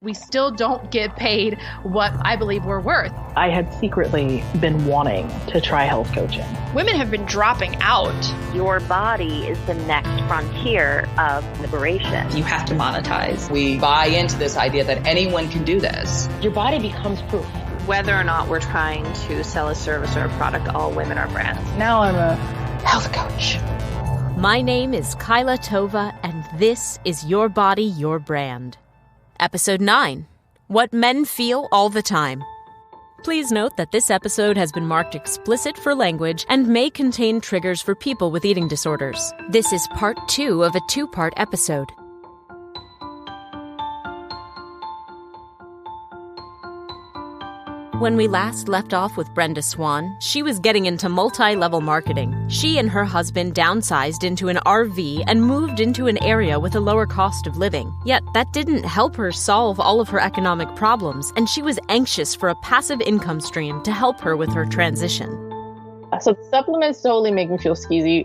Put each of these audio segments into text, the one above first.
We still don't get paid what I believe we're worth. I had secretly been wanting to try health coaching. Women have been dropping out. Your body is the next frontier of liberation. You have to monetize. We buy into this idea that anyone can do this. Your body becomes proof. Whether or not we're trying to sell a service or a product, all women are brands. Now I'm a health coach. My name is Kyla Tova, and this is Your Body, Your Brand. Episode 9, What Men Feel All the Time. Please note that this episode has been marked explicit for language and may contain triggers for people with eating disorders. This is part 2 of a 2-part episode. When we last left off with Brenda Swan, she was getting into multi-level marketing. She and her husband downsized into an RV and moved into an area with a lower cost of living. Yet that didn't help her solve all of her economic problems, and she was anxious for a passive income stream to help her with her transition. So supplements totally make me feel skeezy.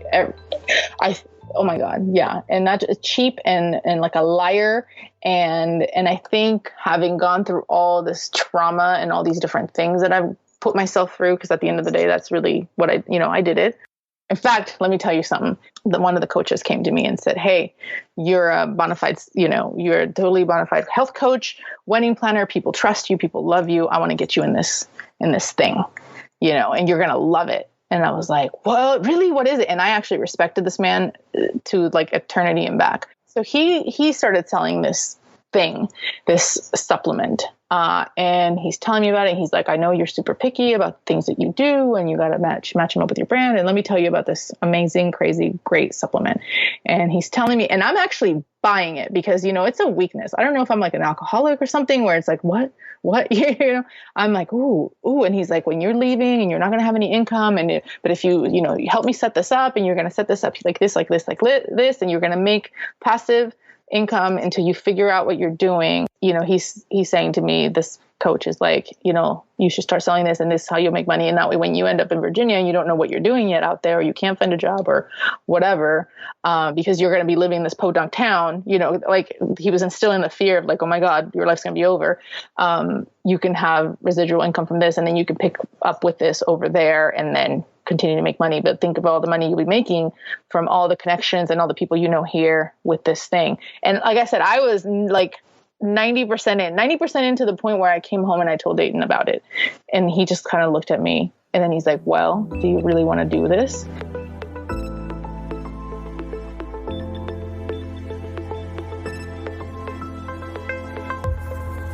Oh my God, yeah. And that's cheap and like a liar. And I think having gone through all this trauma and all these different things that I've put myself through, because at the end of the day, that's really what I did it. In fact, let me tell you something. One of the coaches came to me and said, hey, you're a bona fide, you're a totally bona fide health coach, wedding planner. People trust you. People love you. I want to get you in this thing, and you're going to love it. And I was like, well, really, what is it? And I actually respected this man to like eternity and back. So he started selling this thing, this supplement. And he's telling me about it. He's like, I know you're super picky about things that you do, and you got to match them up with your brand. And let me tell you about this amazing, crazy, great supplement. And he's telling me, and I'm actually buying it because, it's a weakness. I don't know if I'm like an alcoholic or something where it's like, what, I'm like, ooh. And he's like, when you're leaving and you're not going to have any income, but if you help me set this up, and you're going to set this up like this, and you're going to make passive income until you figure out what you're doing. He's saying to me, this coach is like, you should start selling this, and this is how you'll make money. And that way, when you end up in Virginia and you don't know what you're doing yet out there, or you can't find a job or whatever, because you're going to be living in this podunk town, like he was instilling the fear of like, oh my God, your life's going to be over. You can have residual income from this, and then you can pick up with this over there and then continue to make money. But think of all the money you'll be making from all the connections and all the people here with this thing. And like I said, I was like 90% into the point where I came home and I told Dayton about it. And he just kind of looked at me, and then he's like, well, do you really want to do this?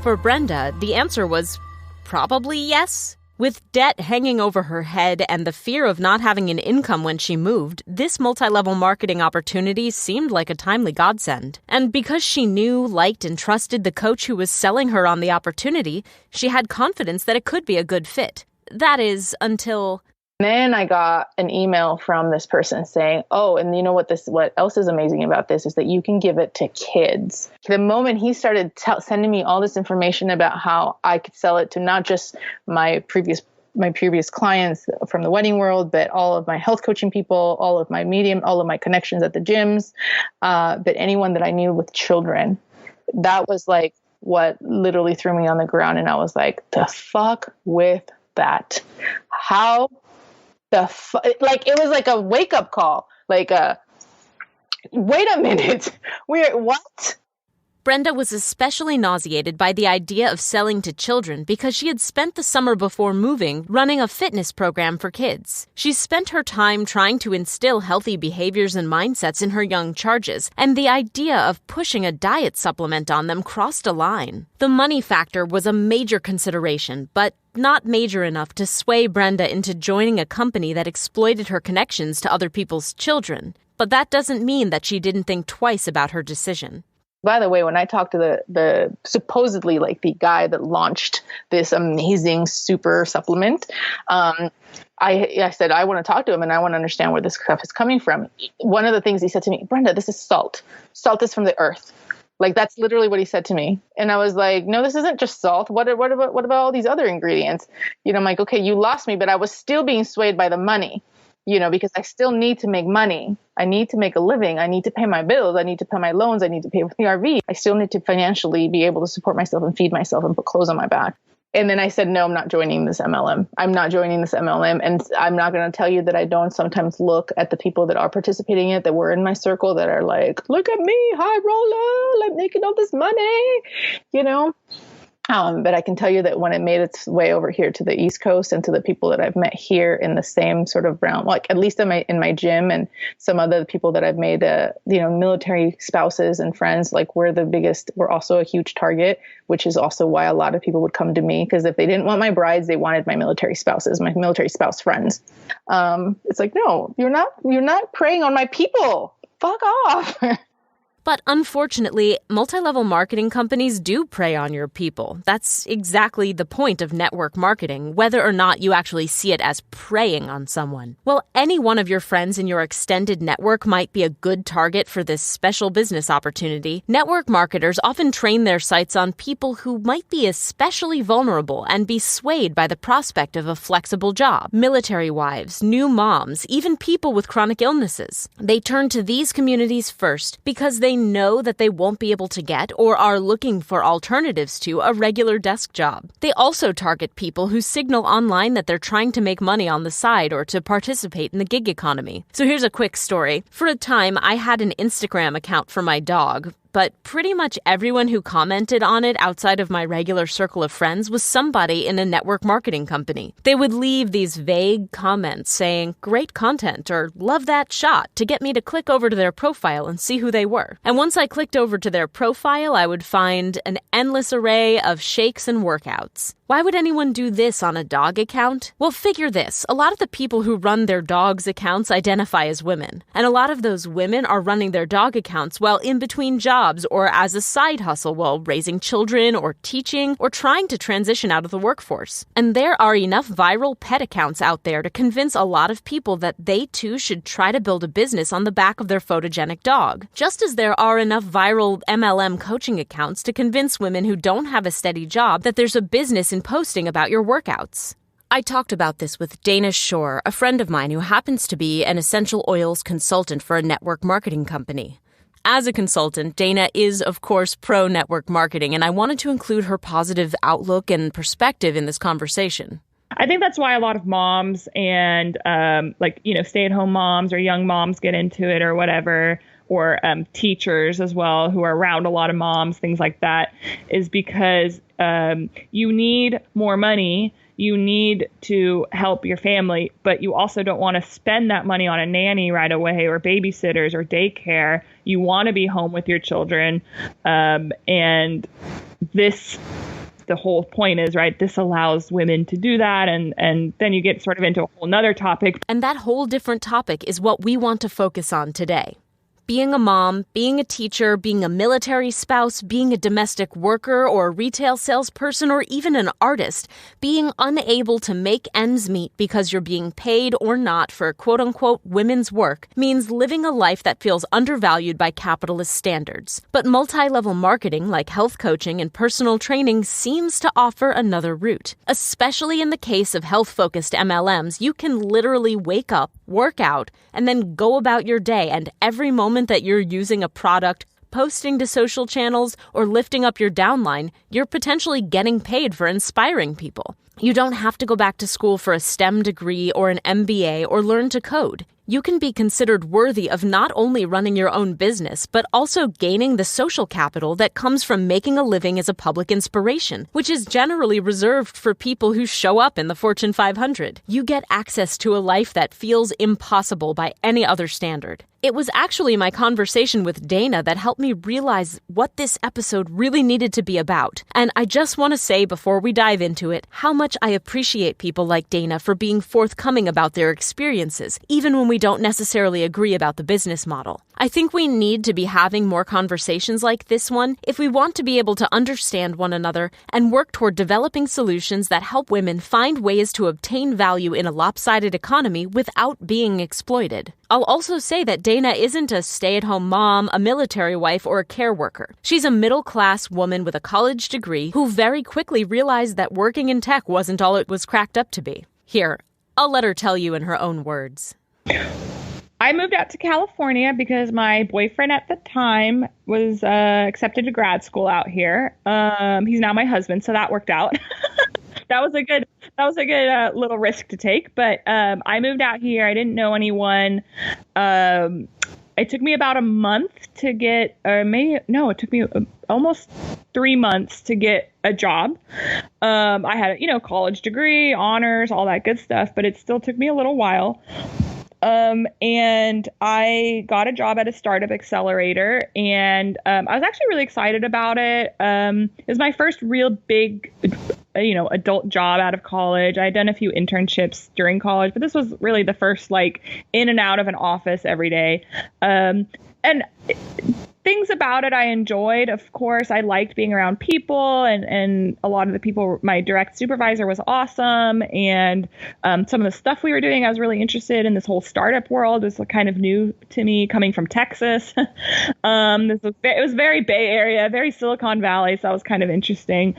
For Brenda, the answer was probably yes. With debt hanging over her head and the fear of not having an income when she moved, this multi-level marketing opportunity seemed like a timely godsend. And because she knew, liked, and trusted the coach who was selling her on the opportunity, she had confidence that it could be a good fit. That is, until... Then I got an email from this person saying, oh, and you know what else is amazing about this is that you can give it to kids. The moment he started sending me all this information about how I could sell it to not just my previous clients from the wedding world, but all of my health coaching people, all of my connections at the gyms, but anyone that I knew with children, that was like what literally threw me on the ground. And I was like, the fuck with that. How like it was like a wake up call, wait a minute, what? Brenda was especially nauseated by the idea of selling to children because she had spent the summer before moving running a fitness program for kids. She spent her time trying to instill healthy behaviors and mindsets in her young charges, and the idea of pushing a diet supplement on them crossed a line. The money factor was a major consideration, but not major enough to sway Brenda into joining a company that exploited her connections to other people's children. But that doesn't mean that she didn't think twice about her decision. By the way, when I talked to the supposedly like the guy that launched this amazing super supplement, I said, I want to talk to him and I want to understand where this stuff is coming from. One of the things he said to me, Brenda, this is salt. Salt is from the earth. Like, that's literally what he said to me. And I was like, no, this isn't just salt. What about all these other ingredients? I'm like, okay, you lost me, but I was still being swayed by the money. because I still need to make money. I need to make a living. I need to pay my bills. I need to pay my loans. I need to pay for the RV. I still need to financially be able to support myself and feed myself and put clothes on my back. And then I said, no, I'm not joining this MLM. I'm not joining this MLM. And I'm not going to tell you that I don't sometimes look at the people that are participating in it, that were in my circle, that are like, look at me, high roller, I'm making all this money, But I can tell you that when it made its way over here to the East Coast and to the people that I've met here in the same sort of realm, like at least in my gym and some other people that I've made, military spouses and friends, like we're also a huge target, which is also why a lot of people would come to me, because if they didn't want my brides, they wanted my military spouses, my military spouse friends. It's like, no, you're not preying on my people. Fuck off. But unfortunately, multi-level marketing companies do prey on your people. That's exactly the point of network marketing, whether or not you actually see it as preying on someone. Well, any one of your friends in your extended network might be a good target for this special business opportunity. Network marketers often train their sites on people who might be especially vulnerable and be swayed by the prospect of a flexible job. Military wives, new moms, even people with chronic illnesses. They turn to these communities first because they know that they won't be able to get or are looking for alternatives to a regular desk job. They also target people who signal online that they're trying to make money on the side or to participate in the gig economy. So here's a quick story. For a time, I had an Instagram account for my dog, but pretty much everyone who commented on it outside of my regular circle of friends was somebody in a network marketing company. They would leave these vague comments saying, great content, or love that shot, to get me to click over to their profile and see who they were. And once I clicked over to their profile, I would find an endless array of shakes and workouts. Why would anyone do this on a dog account? Well, figure this. A lot of the people who run their dogs' accounts identify as women. And a lot of those women are running their dog accounts while in between jobs or as a side hustle while raising children or teaching or trying to transition out of the workforce. And there are enough viral pet accounts out there to convince a lot of people that they too should try to build a business on the back of their photogenic dog. Just as there are enough viral MLM coaching accounts to convince women who don't have a steady job that there's a business in posting about your workouts. I talked about this with Dana Shore, a friend of mine who happens to be an essential oils consultant for a network marketing company. As a consultant, Dana is, of course, pro-network marketing, and I wanted to include her positive outlook and perspective in this conversation. I think that's why a lot of moms and stay-at-home moms or young moms get into it or whatever, or teachers as well who are around a lot of moms, things like that, is because you need more money. You need to help your family, but you also don't want to spend that money on a nanny right away or babysitters or daycare. You want to be home with your children. And this, the whole point is, right, this allows women to do that. And then you get sort of into a whole nother topic. And that whole different topic is what we want to focus on today. Being a mom, being a teacher, being a military spouse, being a domestic worker or a retail salesperson, or even an artist, being unable to make ends meet because you're being paid or not for quote-unquote women's work means living a life that feels undervalued by capitalist standards. But multi-level marketing, like health coaching and personal training, seems to offer another route. Especially in the case of health-focused MLMs, you can literally wake up, work out, and then go about your day, and every moment that you're using a product, posting to social channels, or lifting up your downline, you're potentially getting paid for inspiring people. You don't have to go back to school for a STEM degree or an MBA or learn to code. You can be considered worthy of not only running your own business, but also gaining the social capital that comes from making a living as a public inspiration, which is generally reserved for people who show up in the Fortune 500. You get access to a life that feels impossible by any other standard. It was actually my conversation with Dana that helped me realize what this episode really needed to be about. And I just want to say before we dive into it, how much I appreciate people like Dana for being forthcoming about their experiences, even when we don't necessarily agree about the business model. I think we need to be having more conversations like this one if we want to be able to understand one another and work toward developing solutions that help women find ways to obtain value in a lopsided economy without being exploited. I'll also say that Dana isn't a stay-at-home mom, a military wife, or a care worker. She's a middle-class woman with a college degree who very quickly realized that working in tech wasn't all it was cracked up to be. Here, I'll let her tell you in her own words. I moved out to California because my boyfriend at the time was accepted to grad school out here. He's now my husband, so that worked out. That was a good little risk to take. But I moved out here. I didn't know anyone. It took me about a month to get, it took me almost 3 months to get a job. I had a college degree, honors, all that good stuff, but it still took me a little while. And I got a job at a startup accelerator, and I was actually really excited about it. It was my first real big, adult job out of college. I had done a few internships during college, but this was really the first in and out of an office every day. And things about it I enjoyed. Of course, I liked being around people, and a lot of the people, my direct supervisor was awesome. And some of the stuff we were doing, I was really interested in. This whole startup world was kind of new to me, coming from Texas. It was very Bay Area, very Silicon Valley, so that was kind of interesting.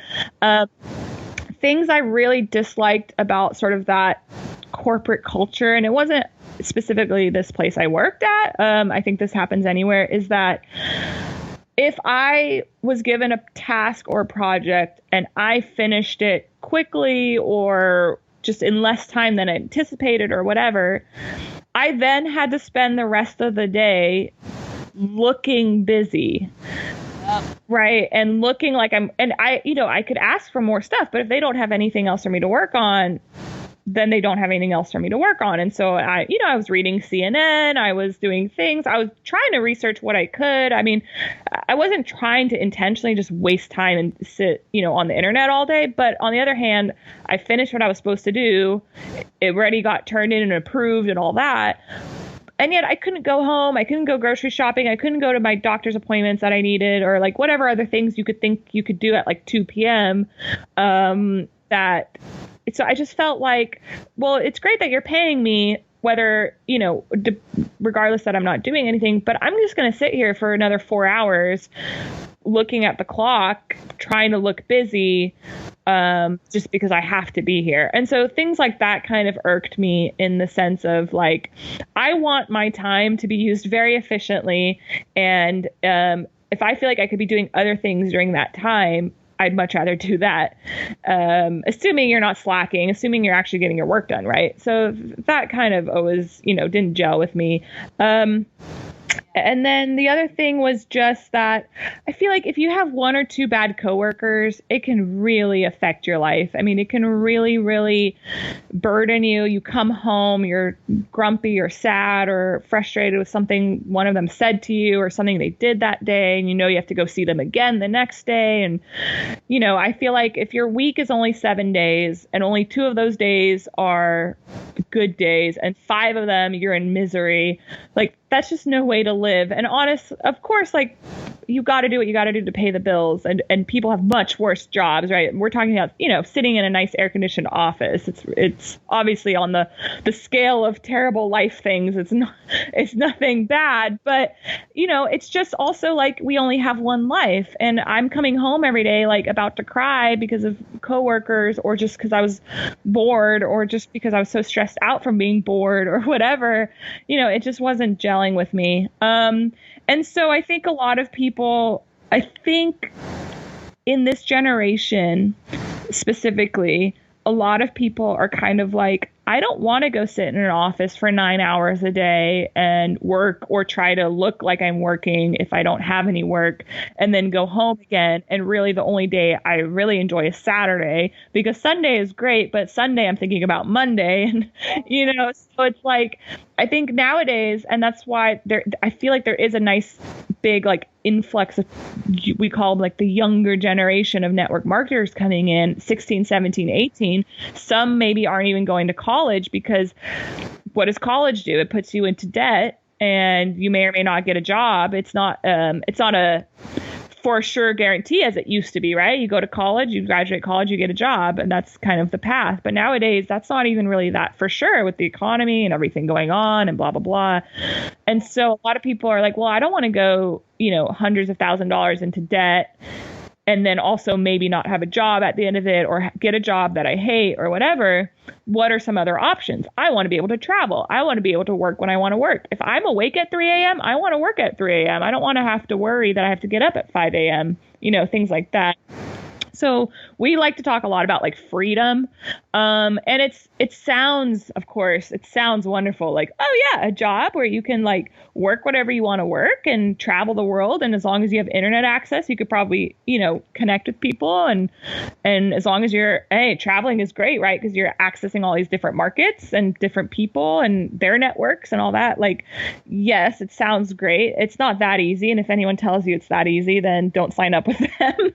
Things I really disliked about sort of that corporate culture, and it wasn't specifically this place I worked at, I think this happens anywhere, is that if I was given a task or a project and I finished it quickly or just in less time than I anticipated or whatever, I then had to spend the rest of the day looking busy. Right. And looking like I could ask for more stuff, but if they don't have anything else for me to work on, then they don't have anything else for me to work on. And so I was reading CNN, I was doing things, I was trying to research what I could. I mean, I wasn't trying to intentionally just waste time and sit, on the internet all day. But on the other hand, I finished what I was supposed to do. It already got turned in and approved and all that. And yet I couldn't go home. I couldn't go grocery shopping. I couldn't go to my doctor's appointments that I needed, or whatever other things you could think you could do at 2 p.m. So I just felt like, well, it's great that you're paying me, whether, regardless that I'm not doing anything, but I'm just going to sit here for another 4 hours looking at the clock, trying to look busy, just because I have to be here. And so things like that kind of irked me, in the sense of I want my time to be used very efficiently. And if I feel like I could be doing other things during that time, I'd much rather do that, assuming you're not slacking, assuming you're actually getting your work done, right? So that kind of always, didn't gel with me. And then the other thing was just that I feel like if you have one or two bad coworkers, it can really affect your life. I mean, it can really, really burden you. You come home, you're grumpy or sad or frustrated with something one of them said to you or something they did that day, and you have to go see them again the next day. And, I feel like if your week is only 7 days and only 2 of those days are good days and 5 of them you're in misery, that's just no way to live. And of course, you got to do what you got to do to pay the bills, and people have much worse jobs, right? We're talking about, sitting in a nice air conditioned office. It's obviously on the scale of terrible life things. It's nothing bad, but it's just also we only have one life, and I'm coming home every day about to cry because of coworkers, or just because I was bored, or just because I was so stressed out from being bored or whatever. It just wasn't gelling with me. And so I think a lot of people, in this generation specifically, a lot of people are kind of I don't want to go sit in an office for 9 hours a day and work, or try to look like I'm working if I don't have any work, and then go home again. And really the only day I really enjoy is Saturday, because Sunday is great, but Sunday I'm thinking about Monday. And, so it's I think nowadays, and that's why I feel like there is a nice big influx of, we call them the younger generation of network marketers coming in, 16, 17, 18. Some maybe aren't even going to college, because what does college do? It puts you into debt, and you may or may not get a job. It's not a for sure guarantee as it used to be, right? You go to college, you graduate college, you get a job, and that's kind of the path. But nowadays, that's not even really that for sure, with the economy and everything going on and blah, blah, blah. And so a lot of people are well, I don't want to go, hundreds of $1,000s into debt and then also maybe not have a job at the end of it or get a job that I hate or whatever, what are some other options? I want to be able to travel. I want to be able to work when I want to work. If I'm awake at 3 a.m., I want to work at 3 a.m. I don't want to have to worry that I have to get up at 5 a.m., things like that. So we like to talk a lot about like freedom. And it sounds wonderful. Like, oh yeah, a job where you can like work whatever you want to work and travel the world. And as long as you have internet access, you could probably, connect with people. And as long as traveling is great, right? Because you're accessing all these different markets and different people and their networks and all that. Like, yes, it sounds great. It's not that easy. And if anyone tells you it's that easy, then don't sign up with them.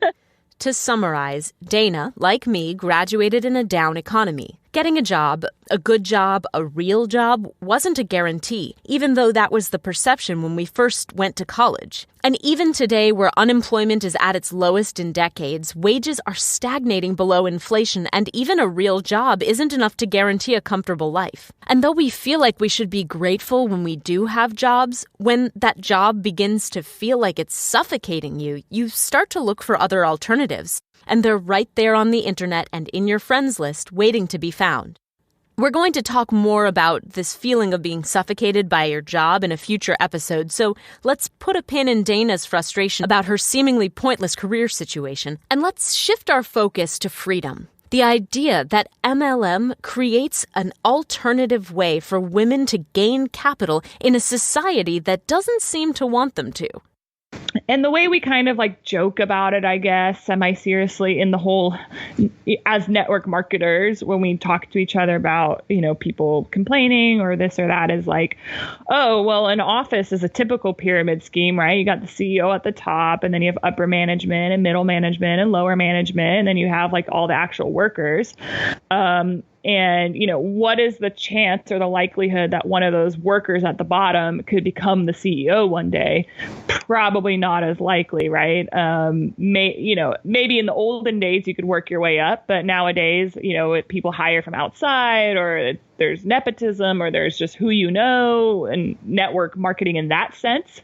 To summarize, Dana, like me, graduated in a down economy. Getting a job, a good job, a real job, wasn't a guarantee, even though that was the perception when we first went to college. And even today, where unemployment is at its lowest in decades, wages are stagnating below inflation, and even a real job isn't enough to guarantee a comfortable life. And though we feel like we should be grateful when we do have jobs, when that job begins to feel like it's suffocating you, you start to look for other alternatives. And they're right there on the internet and in your friends list waiting to be found. We're going to talk more about this feeling of being suffocated by your job in a future episode, so let's put a pin in Dana's frustration about her seemingly pointless career situation, and let's shift our focus to freedom. The idea that MLM creates an alternative way for women to gain capital in a society that doesn't seem to want them to. And the way we kind of like joke about it, I guess, semi-seriously in the whole, as network marketers, when we talk to each other about, people complaining or this or that, is like, oh, well, an office is a typical pyramid scheme, right? You got the CEO at the top, and then you have upper management and middle management and lower management, and then you have like all the actual workers. And, what is the chance or the likelihood that one of those workers at the bottom could become the CEO one day? Probably not as likely, right? Maybe in the olden days you could work your way up, but nowadays, people hire from outside, or there's nepotism, or there's just who and network marketing in that sense.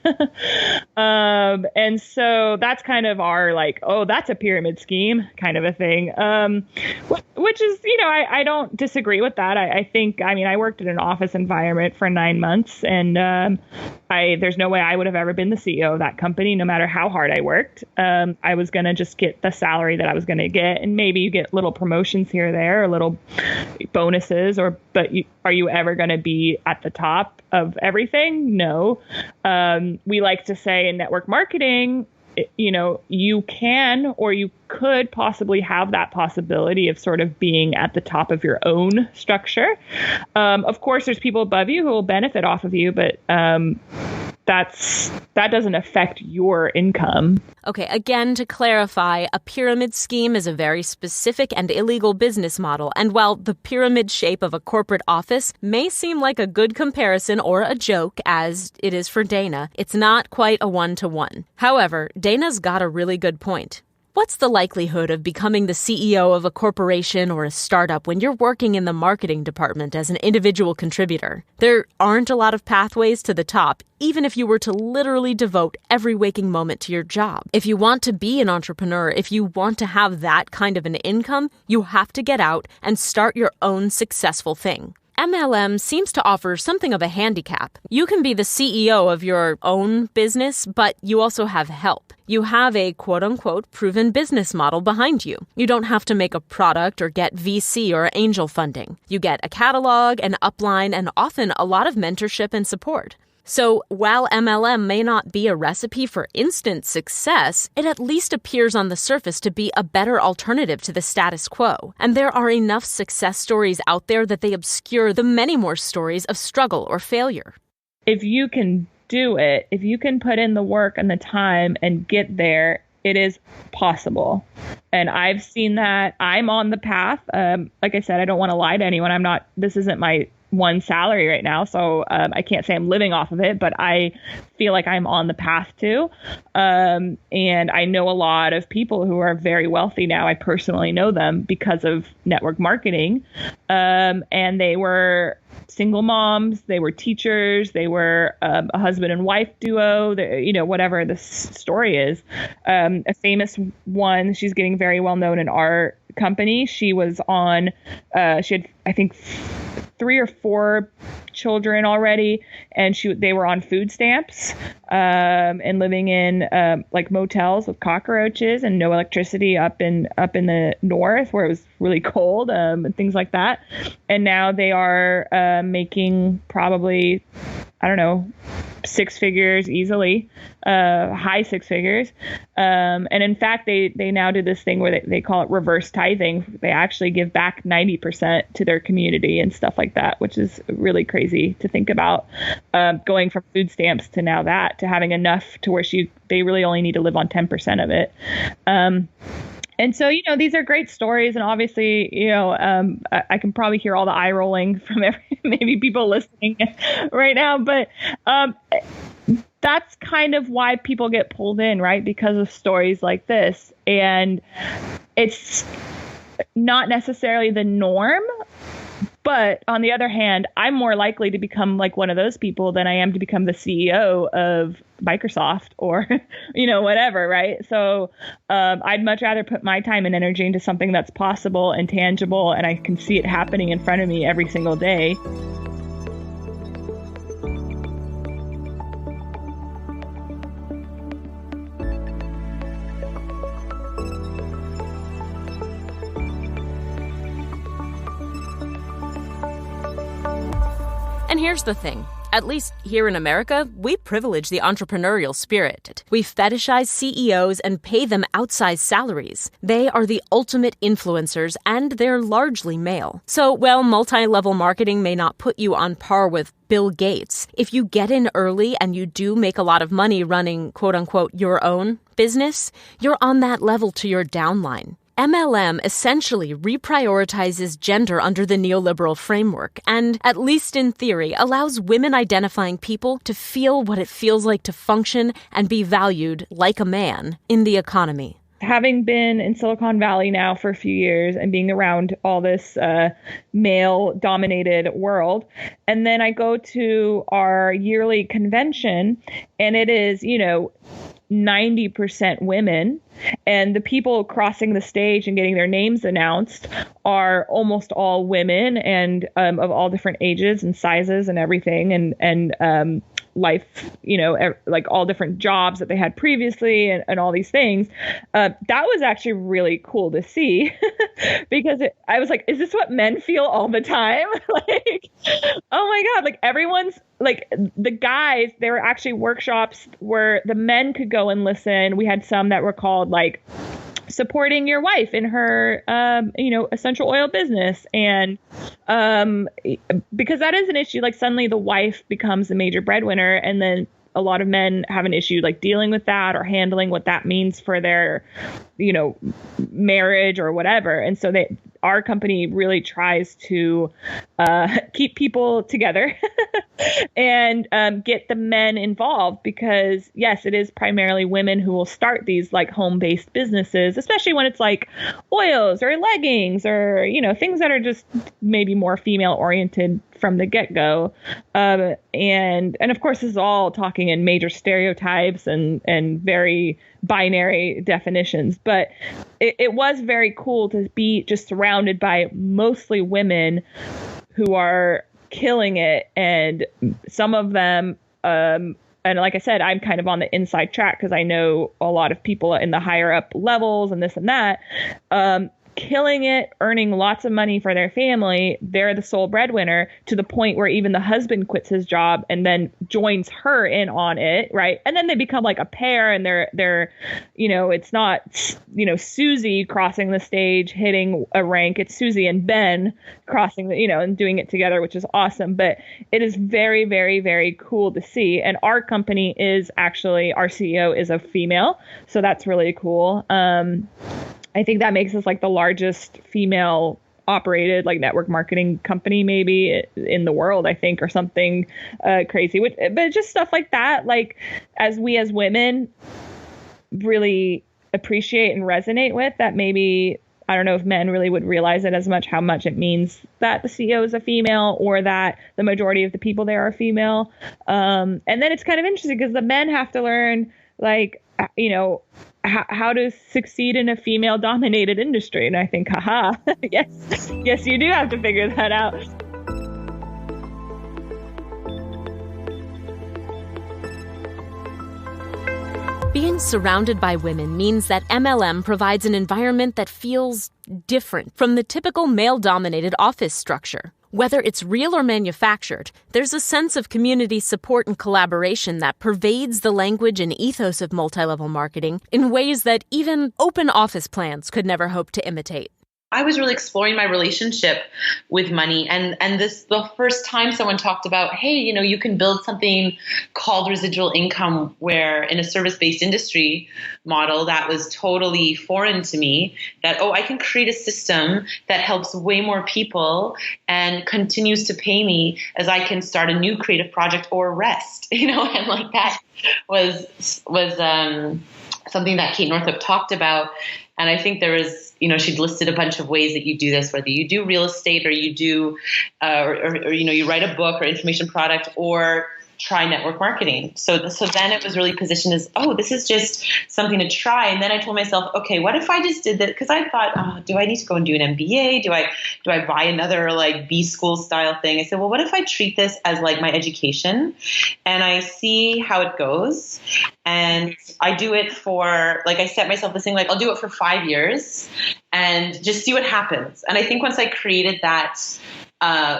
And so that's kind of our like, oh, that's a pyramid scheme kind of a thing. Which is, I don't disagree with that. I think, I worked in an office environment for 9 months, and there's no way I would have ever been the CEO of that company, no matter how hard I worked. I was going to just get the salary that I was going to get, and maybe you get little promotions here or there, or little bonuses, but are you ever going to be at the top of everything? No. We like to say in network marketing, you can, or you could possibly have that possibility of sort of being at the top of your own structure. Of course, there's people above you who will benefit off of you, but that doesn't affect your income. Okay, again, to clarify, a pyramid scheme is a very specific and illegal business model, and while the pyramid shape of a corporate office may seem like a good comparison or a joke, as it is for Dana, it's not quite a one-to-one. However, Dana's got a really good point. What's the likelihood of becoming the CEO of a corporation or a startup when you're working in the marketing department as an individual contributor? There aren't a lot of pathways to the top, even if you were to literally devote every waking moment to your job. If you want to be an entrepreneur, if you want to have that kind of an income, you have to get out and start your own successful thing. MLM seems to offer something of a handicap. You can be the CEO of your own business, but you also have help. You have a quote-unquote proven business model behind you. You don't have to make a product or get VC or angel funding. You get a catalog, an upline, and often a lot of mentorship and support. So while MLM may not be a recipe for instant success, it at least appears on the surface to be a better alternative to the status quo. And there are enough success stories out there that they obscure the many more stories of struggle or failure. If you can do it, if you can put in the work and the time and get there, it is possible. And I've seen that. I'm on the path. Like I said, I don't want to lie to anyone. This isn't my one salary right now. So I can't say I'm living off of it, but I feel like I'm on the path to. And I know a lot of people who are very wealthy now. I personally know them because of network marketing. And they were single moms, they were teachers, they were a husband and wife duo, whatever the story is. A famous one, she's getting very well known in our company. She was on, she had, I think, 3 or 4 children already, and they were on food stamps and living in like motels with cockroaches and no electricity up in the north where it was really cold and things like that. And now they are making probably, I don't know, 6 figures easily, high 6 figures. And in fact, they now do this thing where they call it reverse tithing. They actually give back 90% to their community and stuff like that, which is really crazy to think about, going from food stamps to now to having enough to where they really only need to live on 10% of it. And so, these are great stories. And obviously, I can probably hear all the eye rolling from maybe people listening right now. But that's kind of why people get pulled in, right? Because of stories like this. And it's not necessarily the norm. But on the other hand, I'm more likely to become like one of those people than I am to become the CEO of Microsoft or, whatever, right? So I'd much rather put my time and energy into something that's possible and tangible, and I can see it happening in front of me every single day. And here's the thing. At least here in America, we privilege the entrepreneurial spirit. We fetishize CEOs and pay them outsized salaries. They are the ultimate influencers, and they're largely male. So, while multi-level marketing may not put you on par with Bill Gates, if you get in early and you do make a lot of money running, quote-unquote, your own business, you're on that level to your downline. MLM essentially reprioritizes gender under the neoliberal framework and, at least in theory, allows women-identifying people to feel what it feels like to function and be valued like a man in the economy. Having been in Silicon Valley now for a few years and being around all this male-dominated world, and then I go to our yearly convention, and it is, 90% women, and the people crossing the stage and getting their names announced are almost all women and of all different ages and sizes and everything, and life, like all different jobs that they had previously and all these things. That was actually really cool to see because I was like, is this what men feel all the time? Like, oh my God, like everyone's like the guys, there were actually workshops where the men could go and listen. We had some that were called like supporting your wife in her, essential oil business. And because that is an issue, like suddenly the wife becomes the major breadwinner, and then a lot of men have an issue like dealing with that or handling what that means for their, marriage or whatever. And so our company really tries to keep people together and get the men involved because, yes, it is primarily women who will start these like home-based businesses, especially when it's like oils or leggings or, things that are just maybe more female-oriented from the get-go. And of course, this is all talking in major stereotypes and very binary definitions. But it was very cool to be just surrounded by mostly women who are killing it. And some of them, and like I said, I'm kind of on the inside track because I know a lot of people in the higher up levels and this and that, killing it, earning lots of money for their family. They're the sole breadwinner to the point where even the husband quits his job and then joins her in on it, right? And then they become like a pair, and they're it's not Susie crossing the stage hitting a rank, it's Susie and Ben crossing the and doing it together, which is awesome. But it is very, very, very cool to see. And our company is actually, our CEO is a female, so that's really cool. I think that makes us like the largest female operated like network marketing company maybe in the world, I think, or something crazy. But just stuff like that, like as women really appreciate and resonate with, that maybe, I don't know if men really would realize it as much, how much it means that the CEO is a female or that the majority of the people there are female. And then it's kind of interesting because the men have to learn, like, you know, how to succeed in a female dominated industry. And I think, yes, you do have to figure that out. Being surrounded by women means that MLM provides an environment that feels different from the typical male-dominated office structure. Whether it's real or manufactured, there's a sense of community support and collaboration that pervades the language and ethos of multi-level marketing in ways that even open office plans could never hope to imitate. I was really exploring my relationship with money. And this, the first time someone talked about, hey, you know, you can build something called residual income, where in a service-based industry model that was totally foreign to me, that, I can create a system that helps way more people and continues to pay me as I can start a new creative project or rest, you know, and like that was something that Kate Northrup talked about. And I think there was, you know, she'd listed a bunch of ways that you do this, whether you do real estate or you do, or you know, you write a book or information product or try network marketing. So then it was really positioned as, this is just something to try. And then I told myself, okay, what if I just did that? Because I thought, do I need to go and do an MBA? Do I buy another like B school style thing? I said, well, what if I treat this as like my education and I see how it goes? And I do it for, like, I set myself this thing, like, I'll do it for 5 years and just see what happens. And I think once I created that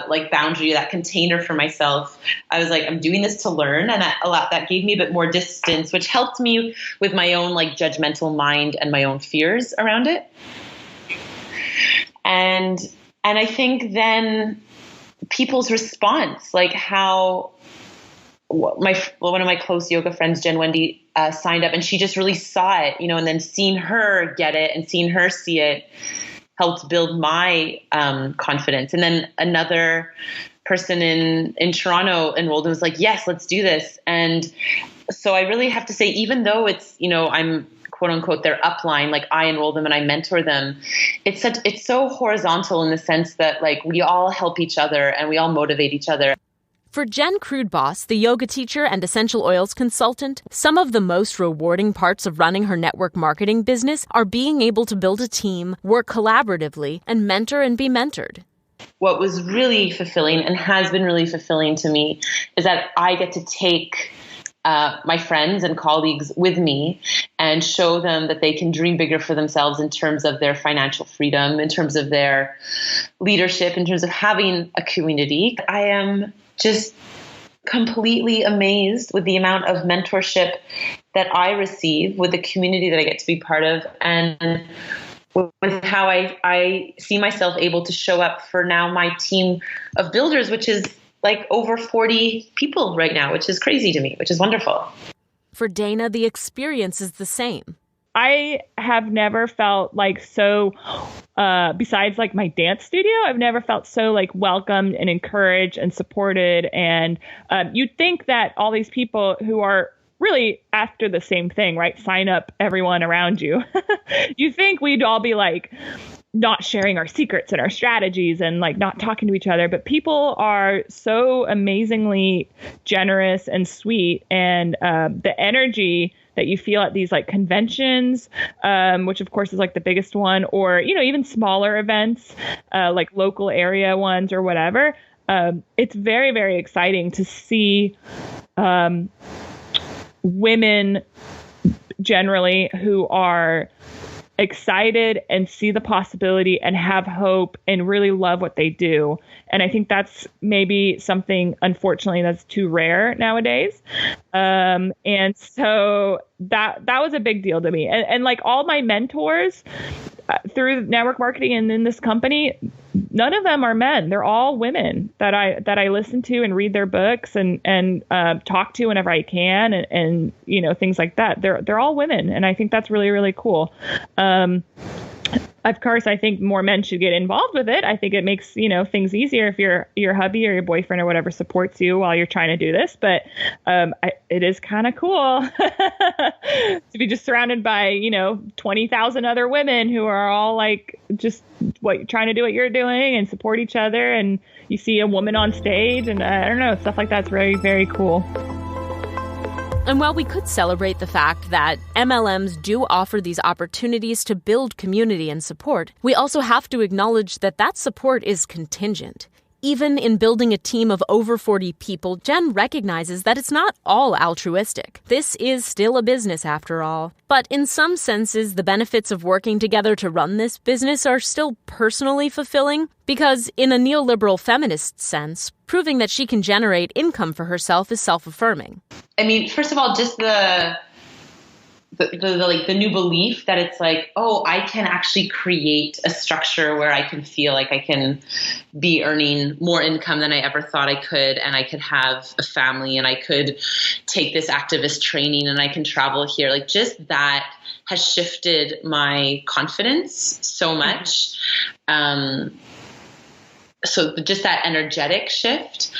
like boundary, that container for myself, I was like, I'm doing this to learn. And that gave me a bit more distance, which helped me with my own like judgmental mind and my own fears around it. And I think then people's response, like how one of my close yoga friends, Jen Wendy, signed up, and she just really saw it, you know, and then seeing her get it and seeing her see it helped build my confidence. And then another person in Toronto enrolled and was like, yes, let's do this. And so I really have to say, even though it's, you know, I'm quote unquote their upline, like I enroll them and I mentor them, it's so horizontal in the sense that like we all help each other and we all motivate each other. For Jen Crudeboss, the yoga teacher and essential oils consultant, some of the most rewarding parts of running her network marketing business are being able to build a team, work collaboratively, and mentor and be mentored. What was really fulfilling and has been really fulfilling to me is that I get to take my friends and colleagues with me and show them that they can dream bigger for themselves in terms of their financial freedom, in terms of their leadership, in terms of having a community. I am just completely amazed with the amount of mentorship that I receive, with the community that I get to be part of, and with how I see myself able to show up for now my team of builders, which is like over 40 people right now, which is crazy to me, which is wonderful. For Dana, the experience is the same. I have never felt like so, besides like my dance studio, I've never felt so like welcomed and encouraged and supported. And you'd think that all these people who are really after the same thing, right? Sign up everyone around you. You think we'd all be like not sharing our secrets and our strategies and like not talking to each other, but people are so amazingly generous and sweet. And the energy that you feel at these like conventions, which of course is like the biggest one, or, you know, even smaller events, like local area ones or whatever. It's very, very exciting to see women generally who are excited and see the possibility and have hope and really love what they do. And I think that's maybe something, unfortunately, that's too rare nowadays. And so that was a big deal to me. And like all my mentors through network marketing and in this company, none of them are men. They're all women that I listen to and read their books and talk to whenever I can and you know, things like that. They're all women, and I think that's really, really cool. of course, I think more men should get involved with it. I think it makes, things easier if your hubby or your boyfriend or whatever supports you while you're trying to do this. But it is kind of cool to be just surrounded by, 20,000 other women who are all like just trying to do what you're doing and support each other. And you see a woman on stage and I don't know, stuff like that's very, very cool. And while we could celebrate the fact that MLMs do offer these opportunities to build community and support, we also have to acknowledge that that support is contingent. Even in building a team of over 40 people, Jen recognizes that it's not all altruistic. This is still a business after all. But in some senses, the benefits of working together to run this business are still personally fulfilling, because in a neoliberal feminist sense, proving that she can generate income for herself is self-affirming. I mean, first of all, just the new belief that it's like, oh, I can actually create a structure where I can feel like I can be earning more income than I ever thought I could, and I could have a family, and I could take this activist training, and I can travel here. Like, just that has shifted my confidence so much. So just that energetic shift,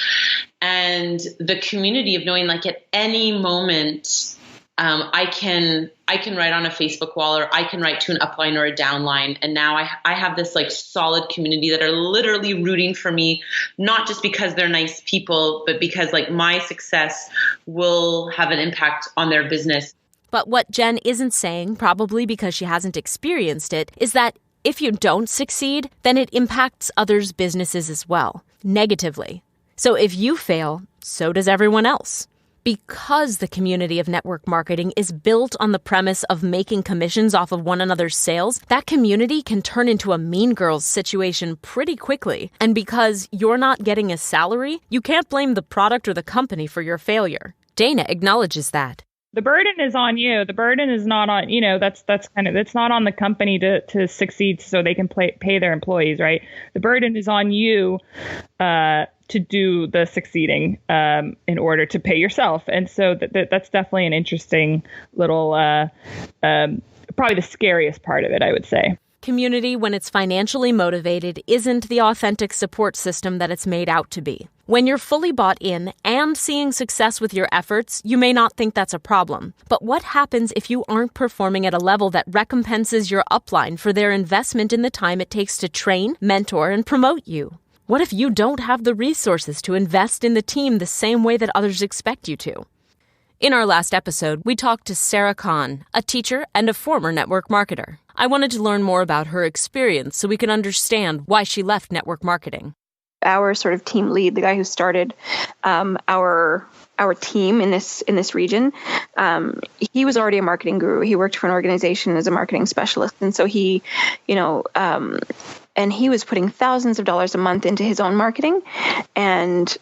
and the community of knowing, like, at any moment, I can write on a Facebook wall, or I can write to an upline or a downline. And now I have this like solid community that are literally rooting for me, not just because they're nice people, but because like my success will have an impact on their business. But what Jen isn't saying, probably because she hasn't experienced it, is that if you don't succeed, then it impacts others' businesses as well, negatively. So if you fail, so does everyone else. Because the community of network marketing is built on the premise of making commissions off of one another's sales, that community can turn into a mean girls situation pretty quickly. And because you're not getting a salary, you can't blame the product or the company for your failure. Dana acknowledges that. The burden is on you. The burden is not on, that's kind of, it's not on the company to succeed so they can pay their employees, right? The burden is on you to do the succeeding in order to pay yourself. And so that's definitely an interesting little, probably the scariest part of it, I would say. Community, when it's financially motivated, isn't the authentic support system that it's made out to be. When you're fully bought in and seeing success with your efforts, you may not think that's a problem. But what happens if you aren't performing at a level that recompenses your upline for their investment in the time it takes to train, mentor, and promote you? What if you don't have the resources to invest in the team the same way that others expect you to? In our last episode, we talked to Sarah Kahn, a teacher and a former network marketer. I wanted to learn more about her experience so we can understand why she left network marketing. Our sort of team lead, the guy who started our team in this region, he was already a marketing guru. He worked for an organization as a marketing specialist, and so he, and he was putting thousands of dollars a month into his own marketing, and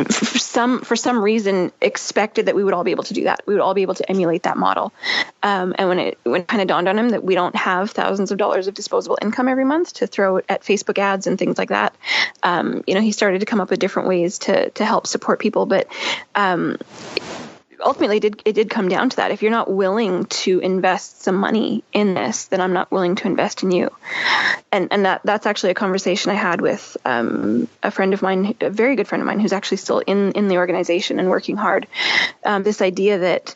for some reason expected that we would all be able to do that. We would all be able to emulate that model. And when it kind of dawned on him that we don't have thousands of dollars of disposable income every month to throw at Facebook ads and things like that, he started to come up with different ways to help support people. But ultimately, it did come down to that. If you're not willing to invest some money in this, then I'm not willing to invest in you. And that's actually a conversation I had with a friend of mine, a very good friend of mine, who's actually still in the organization and working hard. This idea that,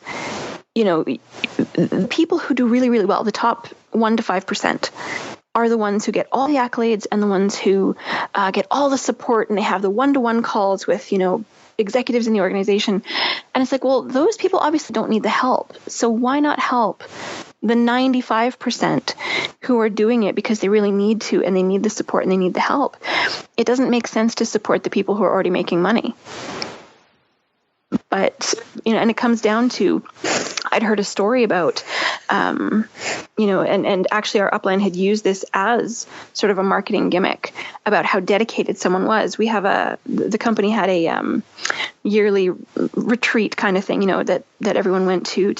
people who do really, really well, the top 1% to 5%, are the ones who get all the accolades and the ones who get all the support, and they have the one-to-one calls with, executives in the organization. And it's like, well, those people obviously don't need the help. So why not help the 95% who are doing it because they really need to, and they need the support and they need the help? It doesn't make sense to support the people who are already making money. But, and it comes down to, I'd heard a story about, and actually our upline had used this as sort of a marketing gimmick about how dedicated someone was. We have the company had a yearly retreat kind of thing, that everyone went to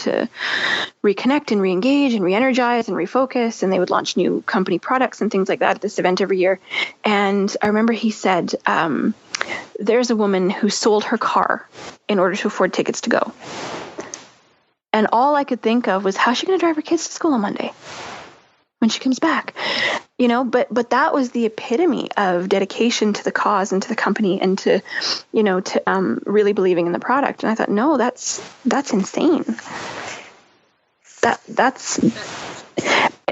reconnect and re-engage and re-energize and refocus. And they would launch new company products and things like that at this event every year. And I remember he said, there's a woman who sold her car in order to afford tickets to go. And all I could think of was, how's she going to drive her kids to school on Monday? when she comes back, but that was the epitome of dedication to the cause and to the company and to really believing in the product. And I thought, no, that's insane.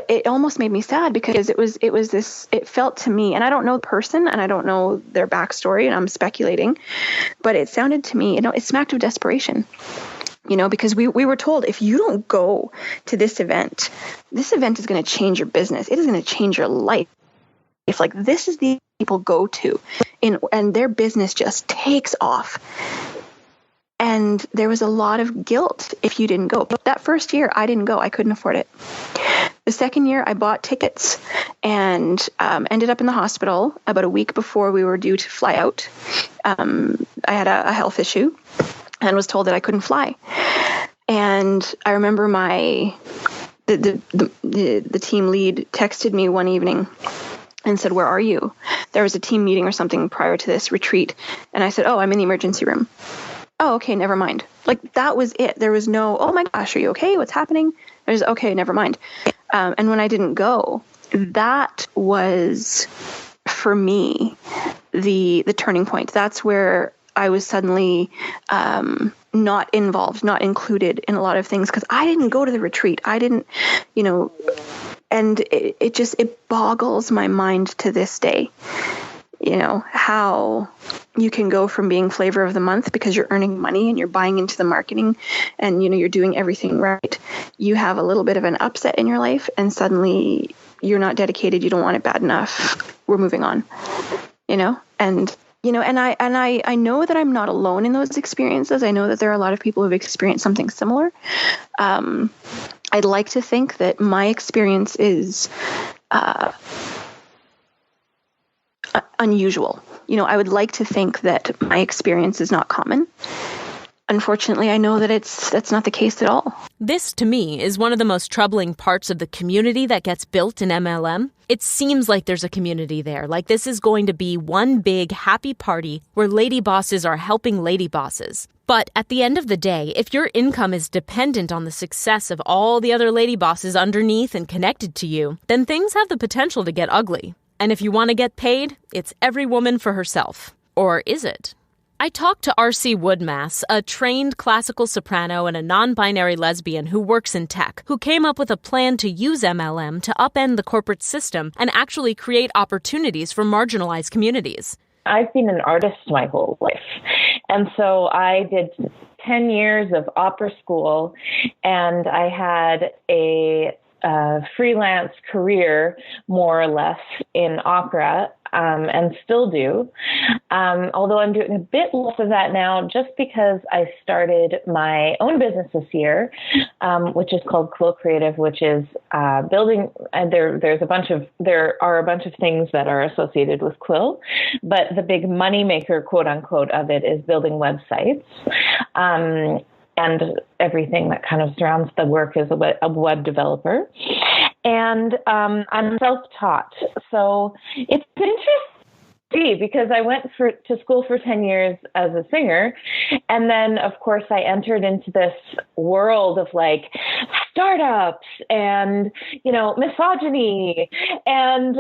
It almost made me sad because it felt to me, and I don't know the person and I don't know their backstory and I'm speculating, but it sounded to me, it smacked of desperation. Because we were told, if you don't go to this event is going to change your business. It is going to change your life. If like this is the people go to and their business just takes off. And there was a lot of guilt if you didn't go. But that first year I didn't go. I couldn't afford it. The second year I bought tickets and ended up in the hospital about a week before we were due to fly out. I had a health issue and was told that I couldn't fly. And I remember the team lead texted me one evening and said, "Where are you?" There was a team meeting or something prior to this retreat. And I said, "Oh, I'm in the emergency room." "Oh, okay, never mind." Like that was it. There was no, "Oh my gosh, are you okay? What's happening?" There's, "Okay, never mind." And when I didn't go, that was for me the turning point. That's where I was suddenly not involved, not included in a lot of things because I didn't go to the retreat. I didn't, and it boggles my mind to this day, how you can go from being flavor of the month because you're earning money and you're buying into the marketing and, you're doing everything right. You have a little bit of an upset in your life and suddenly you're not dedicated. You don't want it bad enough. We're moving on, and I know that I'm not alone in those experiences. I know that there are a lot of people who've experienced something similar. I'd like to think that my experience is unusual. I would like to think that my experience is not common. Unfortunately, I know that that's not the case at all. This, to me, is one of the most troubling parts of the community that gets built in MLM. It seems like there's a community there, like this is going to be one big happy party where lady bosses are helping lady bosses. But at the end of the day, if your income is dependent on the success of all the other lady bosses underneath and connected to you, then things have the potential to get ugly. And if you want to get paid, it's every woman for herself. Or is it? I talked to R.C. Woodmass, a trained classical soprano and a non-binary lesbian who works in tech, who came up with a plan to use MLM to upend the corporate system and actually create opportunities for marginalized communities. I've been an artist my whole life. And so I did 10 years of opera school, and I had a freelance career, more or less, in opera, and still do. Although I'm doing a bit less of that now, just because I started my own business this year, which is called Quill Creative, which is building. There are a bunch of things that are associated with Quill, but the big moneymaker, quote unquote, of it is building websites. And everything that kind of surrounds the work as a web developer. And I'm self-taught. So it's interesting because I went to school for 10 years as a singer. And then, of course, I entered into this world of like startups and, misogyny and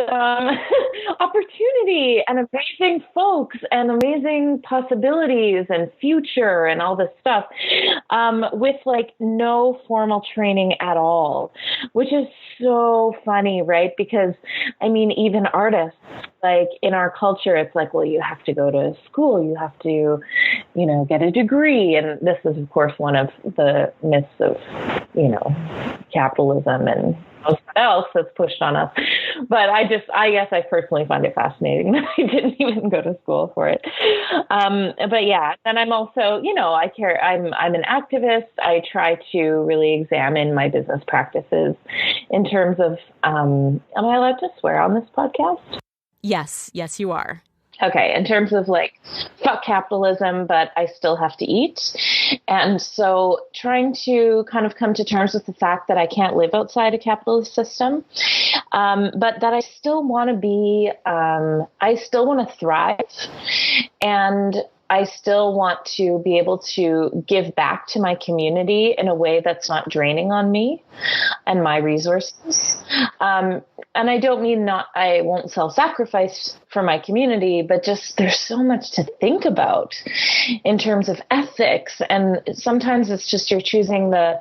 opportunity and amazing folks and amazing possibilities and future and all this stuff with like no formal training at all, which is so funny, right? Because even artists, like in our culture, it's like, well, you have to go to school, you have to, get a degree. And this is, of course, one of the myths of, capitalism and what else that's pushed on us. But I guess I personally find it fascinating that I didn't even go to school for it. But yeah, and I'm also, I'm an activist. I try to really examine my business practices in terms of, am I allowed to swear on this podcast? Yes, you are. Okay, in terms of like, fuck capitalism, but I still have to eat. And so trying to kind of come to terms with the fact that I can't live outside a capitalist system, but that I still want to be, I still want to thrive. And I still want to be able to give back to my community in a way that's not draining on me and my resources. And I don't mean I won't self-sacrifice for my community, but just there's so much to think about in terms of ethics. And sometimes it's just you're choosing the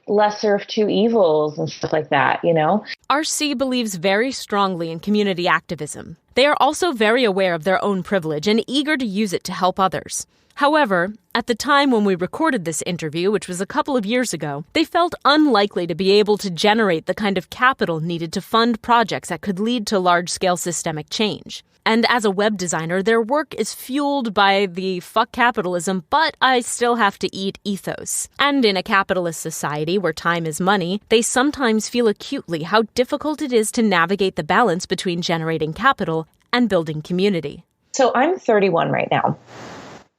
lesser of two evils and stuff like that, you know? RC believes very strongly in community activism. They are also very aware of their own privilege and eager to use it to help others. However, at the time when we recorded this interview, which was a couple of years ago, they felt unlikely to be able to generate the kind of capital needed to fund projects that could lead to large-scale systemic change. And as a web designer, their work is fueled by the fuck capitalism, but I still have to eat ethos. And in a capitalist society where time is money, they sometimes feel acutely how difficult it is to navigate the balance between generating capital and building community. So I'm 31 right now.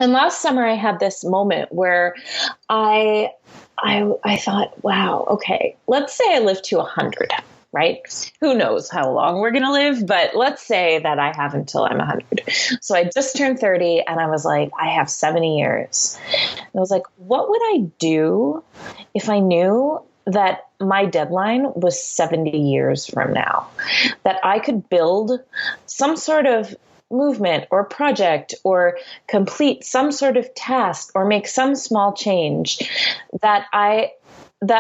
And last summer I had this moment where I thought, wow, okay, let's say I live to 100, right? Who knows how long we're going to live, but let's say that I have until I'm 100. So I just turned 30 and I was like, I have 70 years. And I was like, what would I do if I knew that my deadline was 70 years from now? That I could build some sort of movement or project or complete some sort of task or make some small change that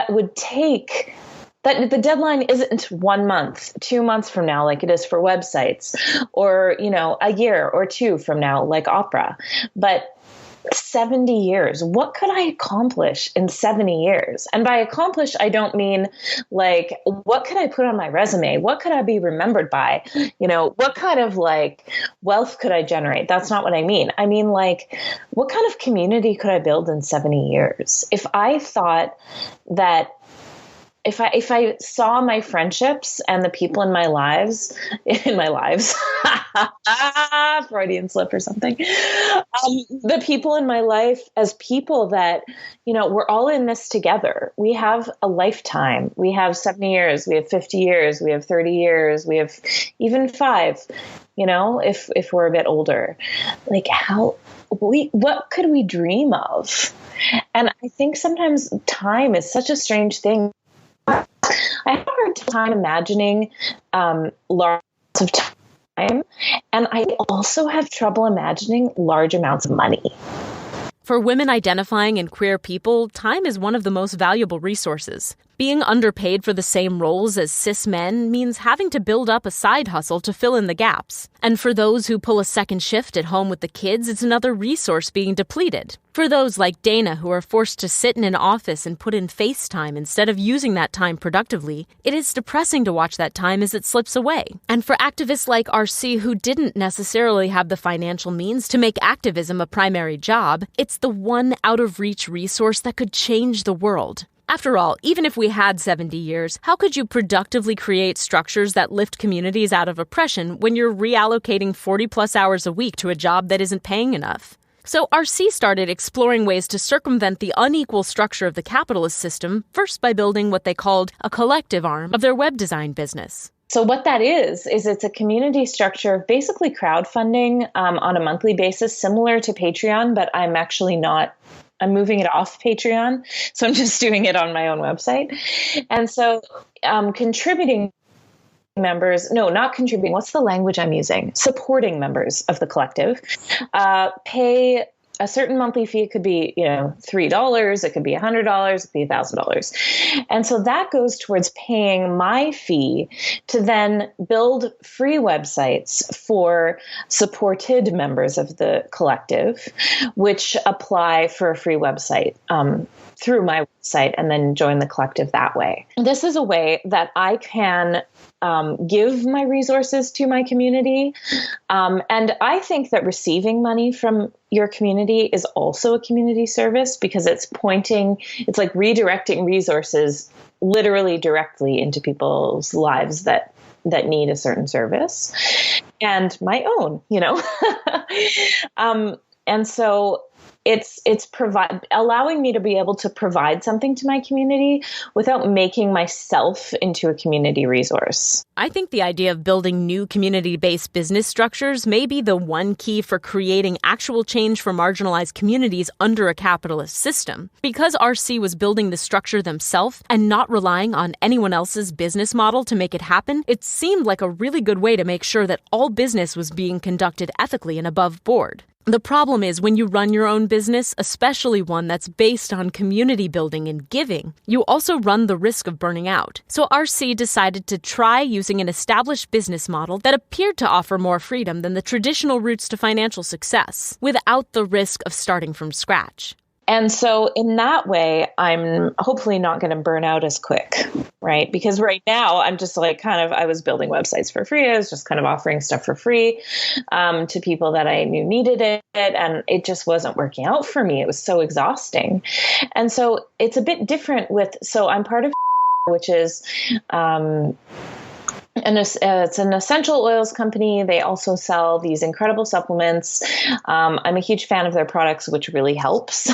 would take, that the deadline isn't 1 month, 2 months from now, like it is for websites, or, you know, a year or two from now, like opera, but 70 years. What could I accomplish in 70 years? And by accomplish, I don't mean like, what could I put on my resume? What could I be remembered by? You know, what kind of like wealth could I generate? That's not what I mean. I mean, like, what kind of community could I build in 70 years? If I thought that if I saw my friendships and the people in my lives, Freudian slip or something, the people in my life as people that, you know, we're all in this together. We have a lifetime. We have 70 years. We have 50 years. We have 30 years. We have even 5, you know, if we're a bit older. Like what could we dream of? And I think sometimes time is such a strange thing. I have a hard time imagining large amounts of time, and I also have trouble imagining large amounts of money. For women identifying in queer people, time is one of the most valuable resources. Being underpaid for the same roles as cis men means having to build up a side hustle to fill in the gaps. And for those who pull a second shift at home with the kids, it's another resource being depleted. For those like Dana who are forced to sit in an office and put in FaceTime instead of using that time productively, it is depressing to watch that time as it slips away. And for activists like RC who didn't necessarily have the financial means to make activism a primary job, it's the one out-of-reach resource that could change the world. After all, even if we had 70 years, how could you productively create structures that lift communities out of oppression when you're reallocating 40-plus hours a week to a job that isn't paying enough? So RC started exploring ways to circumvent the unequal structure of the capitalist system, first by building what they called a collective arm of their web design business. So what that is it's a community structure of basically crowdfunding on a monthly basis, similar to Patreon, but I'm moving it off Patreon. So I'm just doing it on my own website. And so contributing members, no, not contributing. What's the language I'm using? Supporting members of the collective pay a certain monthly fee. It could be, $3. It could be $100. It could be $1,000. And so that goes towards paying my fee to then build free websites for supported members of the collective, which apply for a free website through my website and then join the collective that way. This is a way that I can give my resources to my community. And I think that receiving money from your community is also a community service because it's like redirecting resources literally directly into people's lives that need a certain service and my own, And so it's allowing me to be able to provide something to my community without making myself into a community resource. I think the idea of building new community-based business structures may be the one key for creating actual change for marginalized communities under a capitalist system. Because RC was building the structure themselves and not relying on anyone else's business model to make it happen, it seemed like a really good way to make sure that all business was being conducted ethically and above board. The problem is when you run your own business, especially one that's based on community building and giving, you also run the risk of burning out. So RC decided to try using an established business model that appeared to offer more freedom than the traditional routes to financial success, without the risk of starting from scratch. And so in that way, I'm hopefully not going to burn out as quick, right? Because right now I'm just like I was building websites for free. I was just kind of offering stuff for free to people that I knew needed it. And it just wasn't working out for me. It was so exhausting. And so it's a bit different so I'm part of, which is, and it's an essential oils company. They also sell these incredible supplements. I'm a huge fan of their products, which really helps.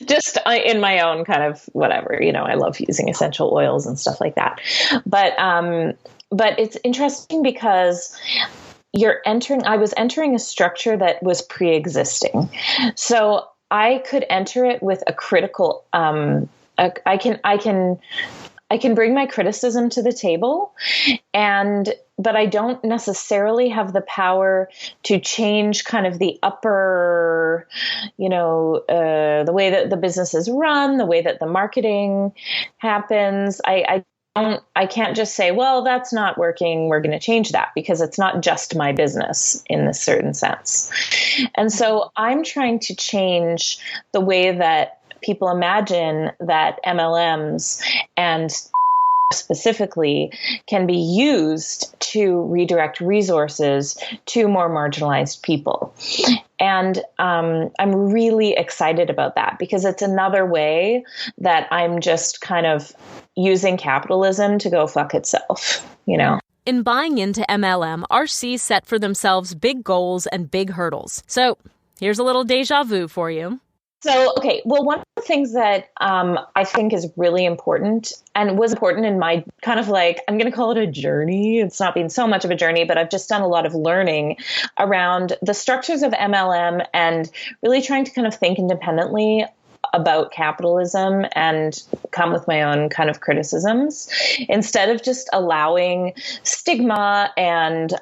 Just in my own kind of whatever, I love using essential oils and stuff like that. But it's interesting because I was entering a structure that was pre-existing. So I could enter it with a critical, I can bring my criticism to the table, but I don't necessarily have the power to change kind of the upper, the way that the business is run, the way that the marketing happens. I can't just say, well, that's not working, we're going to change that, because it's not just my business in this certain sense. And so I'm trying to change the way that people imagine that MLMs and specifically can be used to redirect resources to more marginalized people. And I'm really excited about that, because it's another way that I'm just kind of using capitalism to go fuck itself, In buying into MLM, RC set for themselves big goals and big hurdles. So here's a little deja vu for you. So, okay, well, one of the things that I think is really important and was important in my kind of I'm going to call it a journey. It's not been so much of a journey, but I've just done a lot of learning around the structures of MLM and really trying to kind of think independently about capitalism and come with my own kind of criticisms instead of just allowing stigma and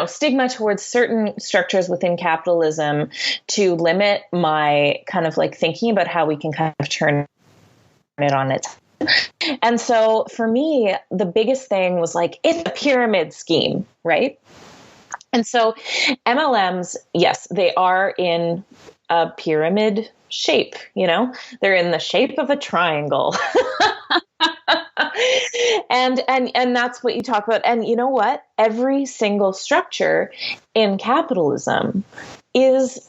stigma towards certain structures within capitalism to limit my kind of thinking about how we can kind of turn it on its head. And so for me, the biggest thing was it's a pyramid scheme, right? And so MLMs, yes, they are in a pyramid shape, they're in the shape of a triangle. And that's what you talk about. And you know what? Every single structure in capitalism is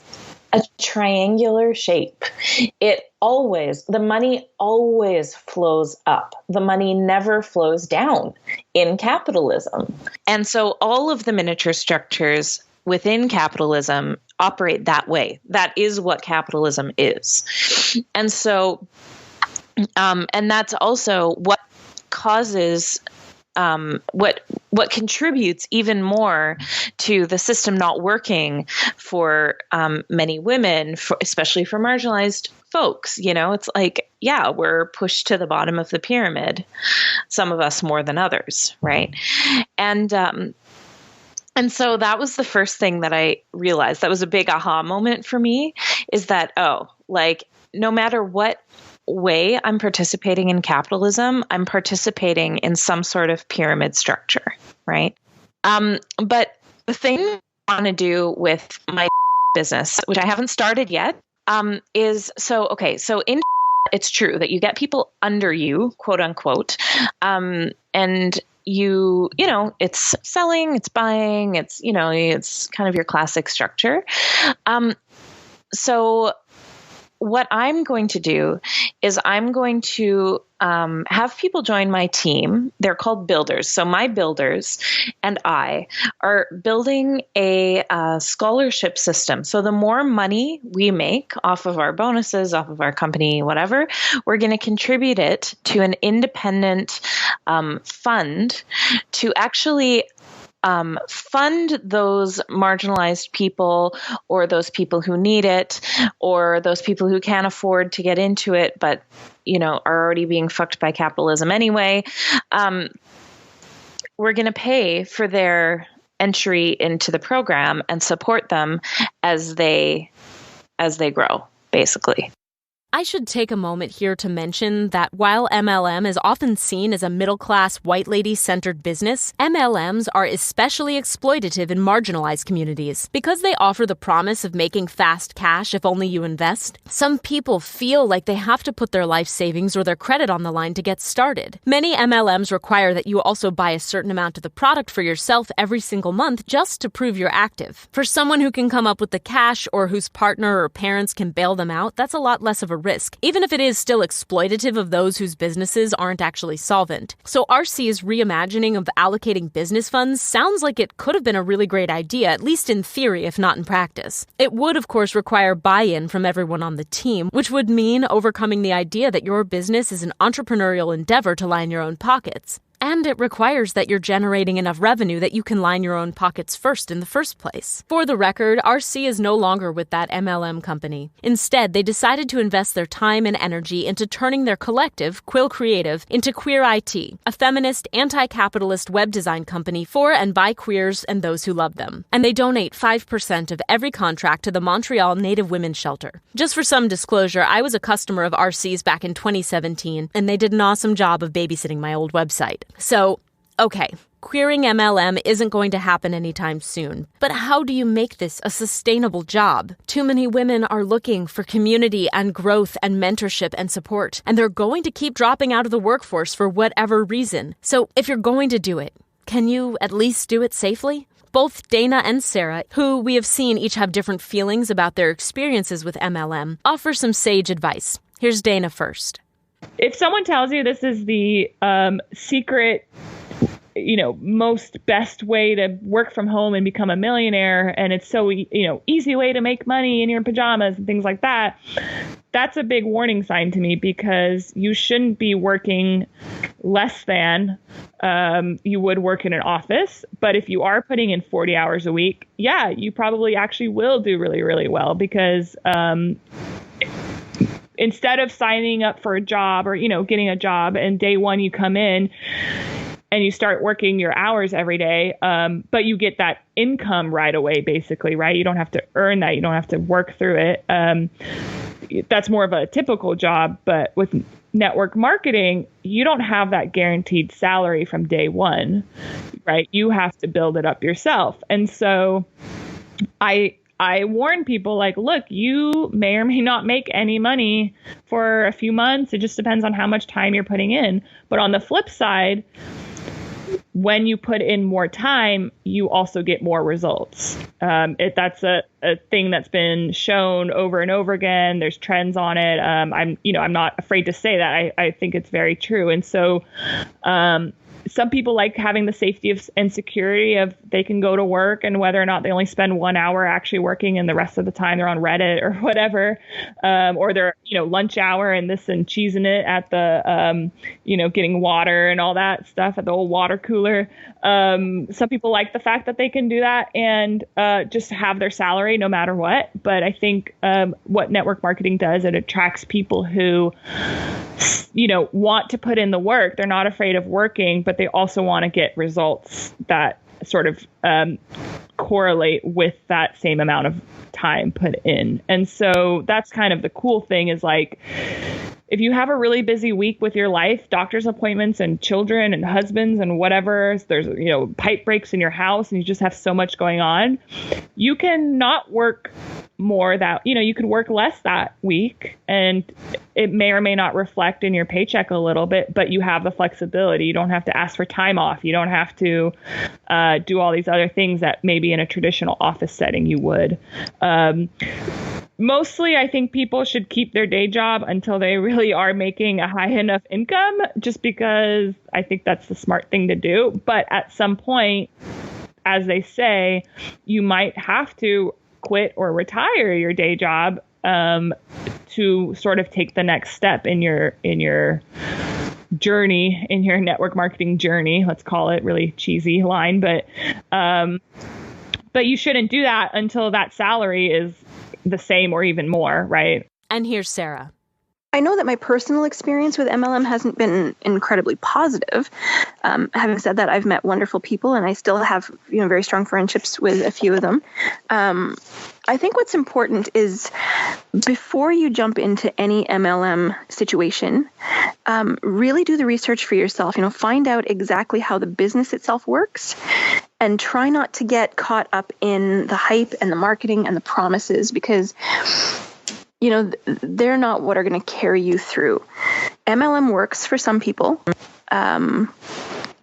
a triangular shape. The money always flows up. The money never flows down in capitalism. And so all of the miniature structures within capitalism operate that way. That is what capitalism is. And so, and that's also what causes what contributes even more to the system not working for many women, especially for marginalized folks. It's we're pushed to the bottom of the pyramid, some of us more than others, right? And so that was the first thing that I realized. That was a big aha moment for me, is that, no matter what way I'm participating in capitalism, I'm participating in some sort of pyramid structure, right? But the thing I want to do with my business, which I haven't started yet, is so in it's true that you get people under you, quote unquote, and it's selling, it's buying, it's kind of your classic structure. So what I'm going to do is I'm going to have people join my team. They're called builders. So my builders and I are building a scholarship system. So the more money we make off of our bonuses, off of our company, whatever, we're going to contribute it to an independent fund to actually fund those marginalized people, or those people who need it, or those people who can't afford to get into it, but, are already being fucked by capitalism anyway. We're going to pay for their entry into the program and support them as they grow, basically. I should take a moment here to mention that while MLM is often seen as a middle-class, white lady-centered business, MLMs are especially exploitative in marginalized communities. Because they offer the promise of making fast cash if only you invest, some people feel like they have to put their life savings or their credit on the line to get started. Many MLMs require that you also buy a certain amount of the product for yourself every single month just to prove you're active. For someone who can come up with the cash or whose partner or parents can bail them out, that's a lot less of a risk, even if it is still exploitative of those whose businesses aren't actually solvent. So RC's reimagining of allocating business funds sounds like it could have been a really great idea, at least in theory, if not in practice. It would, of course, require buy-in from everyone on the team, which would mean overcoming the idea that your business is an entrepreneurial endeavor to line your own pockets. And it requires that you're generating enough revenue that you can line your own pockets first in the first place. For the record, RC is no longer with that MLM company. Instead, they decided to invest their time and energy into turning their collective, Quill Creative, into Queer IT, a feminist, anti-capitalist web design company for and by queers and those who love them. And they donate 5% of every contract to the Montreal Native Women's Shelter. Just for some disclosure, I was a customer of RC's back in 2017, and they did an awesome job of babysitting my old website. So, okay, queering MLM isn't going to happen anytime soon. But how do you make this a sustainable job? Too many women are looking for community and growth and mentorship and support, and they're going to keep dropping out of the workforce for whatever reason. So if you're going to do it, can you at least do it safely? Both Dana and Sarah, who we have seen each have different feelings about their experiences with MLM, offer some sage advice. Here's Dana first. If someone tells you this is the secret, most best way to work from home and become a millionaire, and it's so, easy way to make money in your pajamas and things like that, that's a big warning sign to me, because you shouldn't be working less than you would work in an office. But if you are putting in 40 hours a week, yeah, you probably actually will do really, really well, because instead of signing up for a job or, getting a job and day one you come in and you start working your hours every day, but you get that income right away, basically, right? You don't have to earn that. You don't have to work through it. That's more of a typical job. But with network marketing, you don't have that guaranteed salary from day one, right? You have to build it up yourself. And so I warn people, like, look, you may or may not make any money for a few months. It just depends on how much time you're putting in. But on the flip side, when you put in more time, you also get more results. That's a thing that's been shown over and over again. There's trends on it. I'm not afraid to say that. I think it's very true. And so, some people like having the safety and security of they can go to work, and whether or not they only spend 1 hour actually working and the rest of the time they're on Reddit or whatever, or they're, lunch hour and this and cheesing it at the, getting water and all that stuff at the old water cooler. Some people like the fact that they can do that and just have their salary no matter what. But I think what network marketing does, it attracts people who, want to put in the work. They're not afraid of working, but they also want to get results that sort of correlate with that same amount of time put in. And so that's kind of the cool thing, is like, if you have a really busy week with your life, doctor's appointments and children and husbands and whatever, there's, pipe breaks in your house and you just have so much going on, you can not work more that, you could work less that week, and it may or may not reflect in your paycheck a little bit, but you have the flexibility. You don't have to ask for time off. You don't have to do all these other things that maybe in a traditional office setting you would. mostly I think people should keep their day job until they really are making a high enough income, just because I think that's the smart thing to do. But at some point, as they say, you might have to quit or retire your day job to sort of take the next step in your journey, in your network marketing journey. Let's call it, really cheesy line, but you shouldn't do that until that salary is the same or even more, right? And here's Sarah. I know that my personal experience with MLM hasn't been incredibly positive. Having said that, I've met wonderful people, and I still have, very strong friendships with a few of them. I think what's important is, before you jump into any MLM situation, really do the research for yourself. Find out exactly how the business itself works, and try not to get caught up in the hype and the marketing and the promises, because they're not what are going to carry you through. MLM works for some people.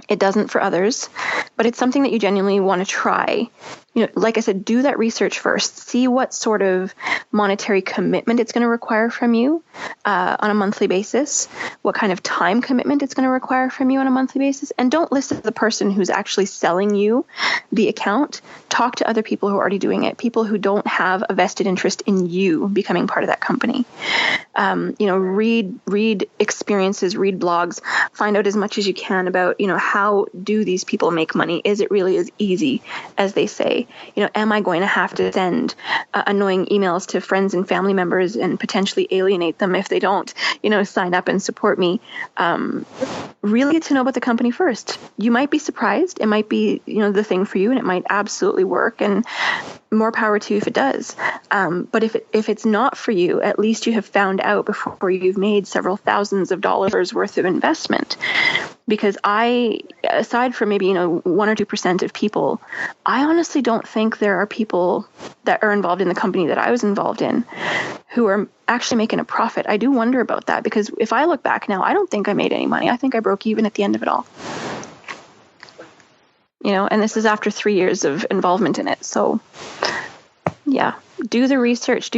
It doesn't for others, but it's something that you genuinely want to try. Like I said, do that research first. See what sort of monetary commitment it's going to require from you on a monthly basis, what kind of time commitment it's going to require from you on a monthly basis. And don't listen to the person who's actually selling you the account. Talk to other people who are already doing it, people who don't have a vested interest in you becoming part of that company. Read experiences, read blogs, find out as much as you can about, how do these people make money? Is it really as easy as they say? Am I going to have to send annoying emails to friends and family members and potentially alienate them if they don't, sign up and support me? Really get to know about the company first. You might be surprised. It might be, the thing for you, and it might absolutely work, and more power to you if it does. But if it's not for you, at least you have found out before you've made several thousands of dollars worth of investment. Because aside from maybe, 1 or 2% of people, I honestly don't think there are people that are involved in the company that I was involved in who are actually making a profit. I do wonder about that, because if I look back now, I don't think I made any money. I think I broke even at the end of it all. And this is after 3 years of involvement in it. So yeah, do the research,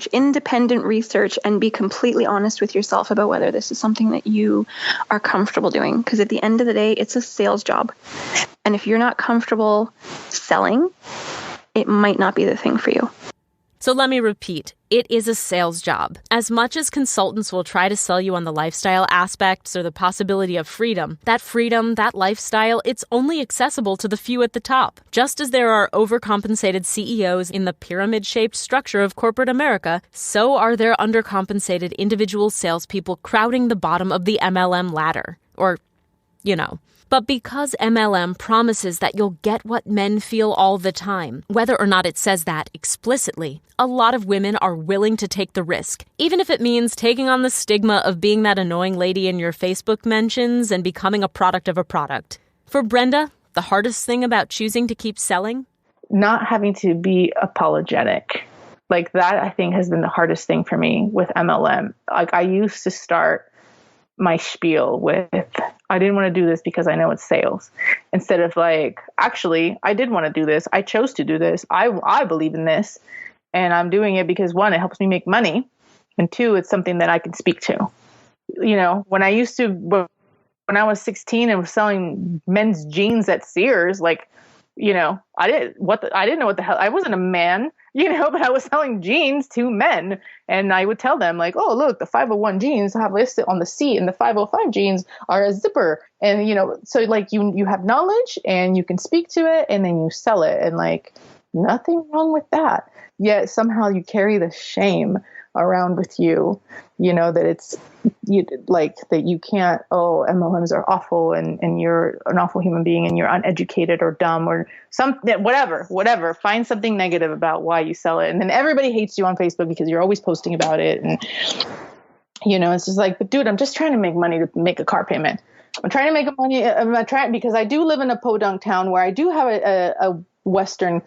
independent research, and be completely honest with yourself about whether this is something that you are comfortable doing. Because at the end of the day, it's a sales job. And if you're not comfortable selling, it might not be the thing for you. So let me repeat, it is a sales job. As much as consultants will try to sell you on the lifestyle aspects or the possibility of freedom, that lifestyle, it's only accessible to the few at the top. Just as there are overcompensated CEOs in the pyramid-shaped structure of corporate America, so are there undercompensated individual salespeople crowding the bottom of the MLM ladder. Or, But because MLM promises that you'll get what men feel all the time, whether or not it says that explicitly, a lot of women are willing to take the risk, even if it means taking on the stigma of being that annoying lady in your Facebook mentions and becoming a product of a product. For Brenda, the hardest thing about choosing to keep selling? Not having to be apologetic. Like that, I think, has been the hardest thing for me with MLM. Like I used to start my spiel with, I didn't want to do this because I know it's sales. Instead of like, actually, I did want to do this. I chose to do this. I believe in this. And I'm doing it because 1, it helps me make money. And 2, it's something that I can speak to. When I was 16 and was selling men's jeans at Sears, like, I didn't know what the hell, I wasn't a man, but I was selling jeans to men. And I would tell them like, oh, look, the 501 jeans have listed on the seat and the 505 jeans are a zipper. And, so like you have knowledge and you can speak to it and then you sell it, and like nothing wrong with that. Yet somehow you carry the shame around with you, that it's that you can't, MLMs are awful and you're an awful human being and you're uneducated or dumb or something, whatever. Find something negative about why you sell it. And then everybody hates you on Facebook because you're always posting about it. And, it's just like, but dude, I'm just trying to make money to make a car payment. I'm trying to make money. I'm trying, because I do live in a podunk town where I do have a Western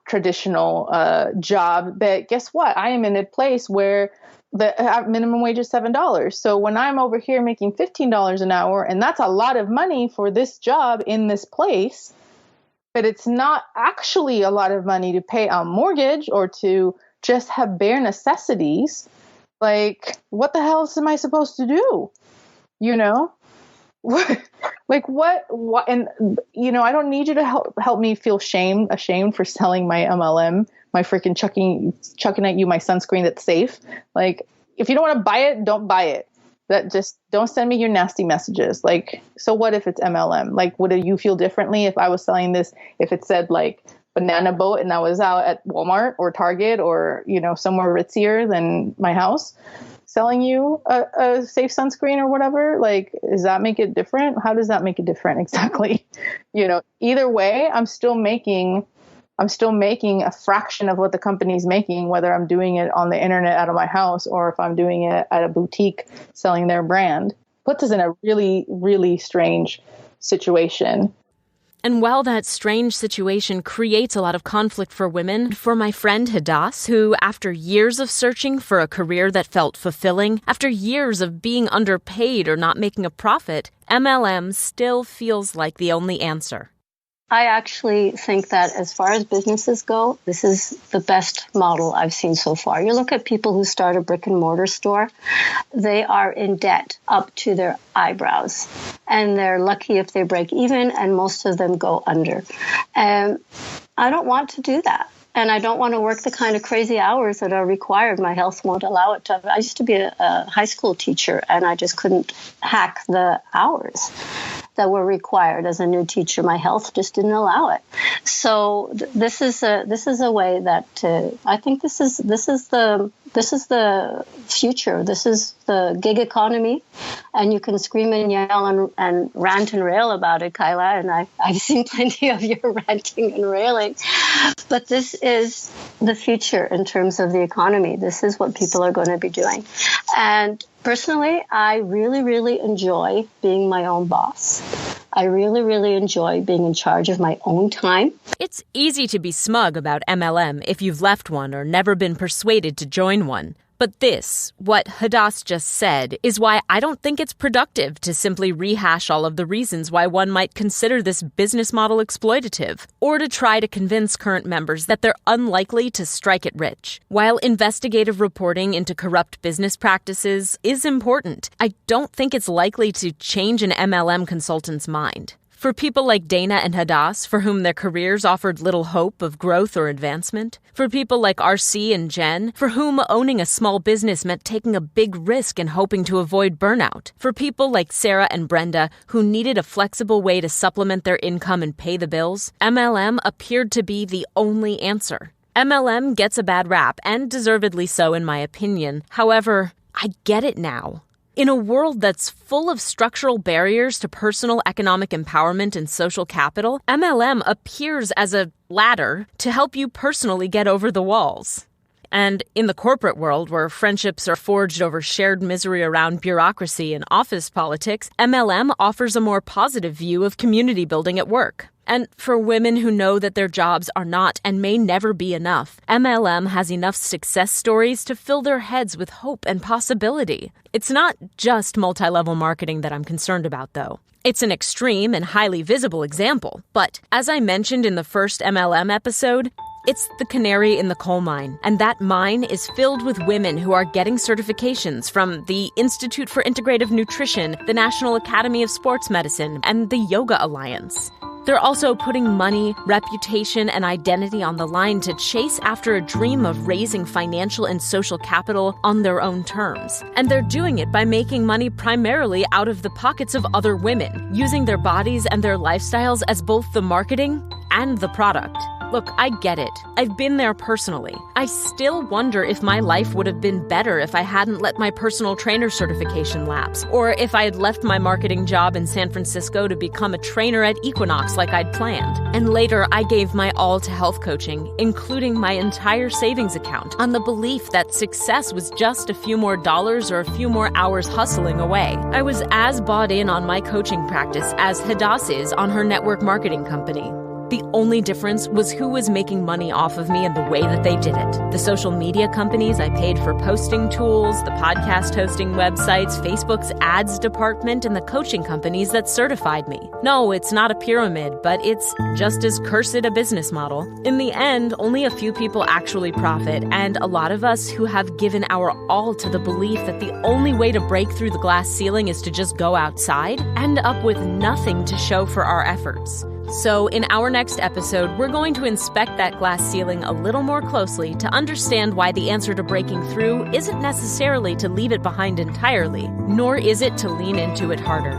traditional job. But guess what? I am in a place where the minimum wage is $7. So when I'm over here making $15 an hour, and that's a lot of money for this job in this place, but it's not actually a lot of money to pay a mortgage or to just have bare necessities, like, what the hell am I supposed to do? You know, like what, and, you know, I don't need you to help me feel ashamed for selling my MLM, my freaking chucking at you my sunscreen that's safe. Like, if you don't want to buy it, don't buy it. That just don't send me your nasty messages. Like, so what if it's MLM? Like, would you feel differently if I was selling this, if it said like banana boat and I was out at Walmart or Target or, you know, somewhere ritzier than my house selling you a safe sunscreen or whatever? Like, does that make it different? How does that make it different exactly? You know, either way, I'm still making a fraction of what the company's making, whether I'm doing it on the internet out of my house or if I'm doing it at a boutique selling their brand. Puts us in a really, really strange situation. And while that strange situation creates a lot of conflict for women, for my friend Hadass, who, after years of searching for a career that felt fulfilling, after years of being underpaid or not making a profit, MLM still feels like the only answer. I actually think that as far as businesses go, this is the best model I've seen so far. You look at people who start a brick and mortar store, they are in debt up to their eyebrows, and they're lucky if they break even, and most of them go under. And I don't want to do that. And I don't want to work the kind of crazy hours that are required. My health won't allow it to. I used to be a high school teacher, and I just couldn't hack the hours that were required as a new teacher. My health just didn't allow it. So this is a way that I think this is the future. This is the gig economy, and you can scream and yell and rant and rail about it, Kyla. And I've seen plenty of your ranting and railing, but this is the future in terms of the economy. This is what people are going to be doing. And personally, I really, really enjoy being my own boss. I really, really enjoy being in charge of my own time. It's easy to be smug about MLM if you've left one or never been persuaded to join one. But this, what Hadass just said, is why I don't think it's productive to simply rehash all of the reasons why one might consider this business model exploitative, or to try to convince current members that they're unlikely to strike it rich. While investigative reporting into corrupt business practices is important, I don't think it's likely to change an MLM consultant's mind. For people like Dana and Hadass, for whom their careers offered little hope of growth or advancement. For people like RC and Jen, for whom owning a small business meant taking a big risk and hoping to avoid burnout. For people like Sarah and Brenda, who needed a flexible way to supplement their income and pay the bills, MLM appeared to be the only answer. MLM gets a bad rap, and deservedly so in my opinion. However, I get it now. In a world that's full of structural barriers to personal economic empowerment and social capital, MLM appears as a ladder to help you personally get over the walls. And in the corporate world, where friendships are forged over shared misery around bureaucracy and office politics, MLM offers a more positive view of community building at work. And for women who know that their jobs are not and may never be enough, MLM has enough success stories to fill their heads with hope and possibility. It's not just multi-level marketing that I'm concerned about, though. It's an extreme and highly visible example. But as I mentioned in the first MLM episode, it's the canary in the coal mine, and that mine is filled with women who are getting certifications from the Institute for Integrative Nutrition, the National Academy of Sports Medicine, and the Yoga Alliance. They're also putting money, reputation, and identity on the line to chase after a dream of raising financial and social capital on their own terms. And they're doing it by making money primarily out of the pockets of other women, using their bodies and their lifestyles as both the marketing and the product. Look, I get it. I've been there personally. I still wonder if my life would have been better if I hadn't let my personal trainer certification lapse, or if I had left my marketing job in San Francisco to become a trainer at Equinox like I'd planned. And later, I gave my all to health coaching, including my entire savings account, on the belief that success was just a few more dollars or a few more hours hustling away. I was as bought in on my coaching practice as Hadass is on her network marketing company. The only difference was who was making money off of me and the way that they did it. The social media companies I paid for posting tools, the podcast hosting websites, Facebook's ads department, and the coaching companies that certified me. No, it's not a pyramid, but it's just as cursed a business model. In the end, only a few people actually profit, and a lot of us who have given our all to the belief that the only way to break through the glass ceiling is to just go outside, end up with nothing to show for our efforts. So in our next episode, we're going to inspect that glass ceiling a little more closely to understand why the answer to breaking through isn't necessarily to leave it behind entirely, nor is it to lean into it harder.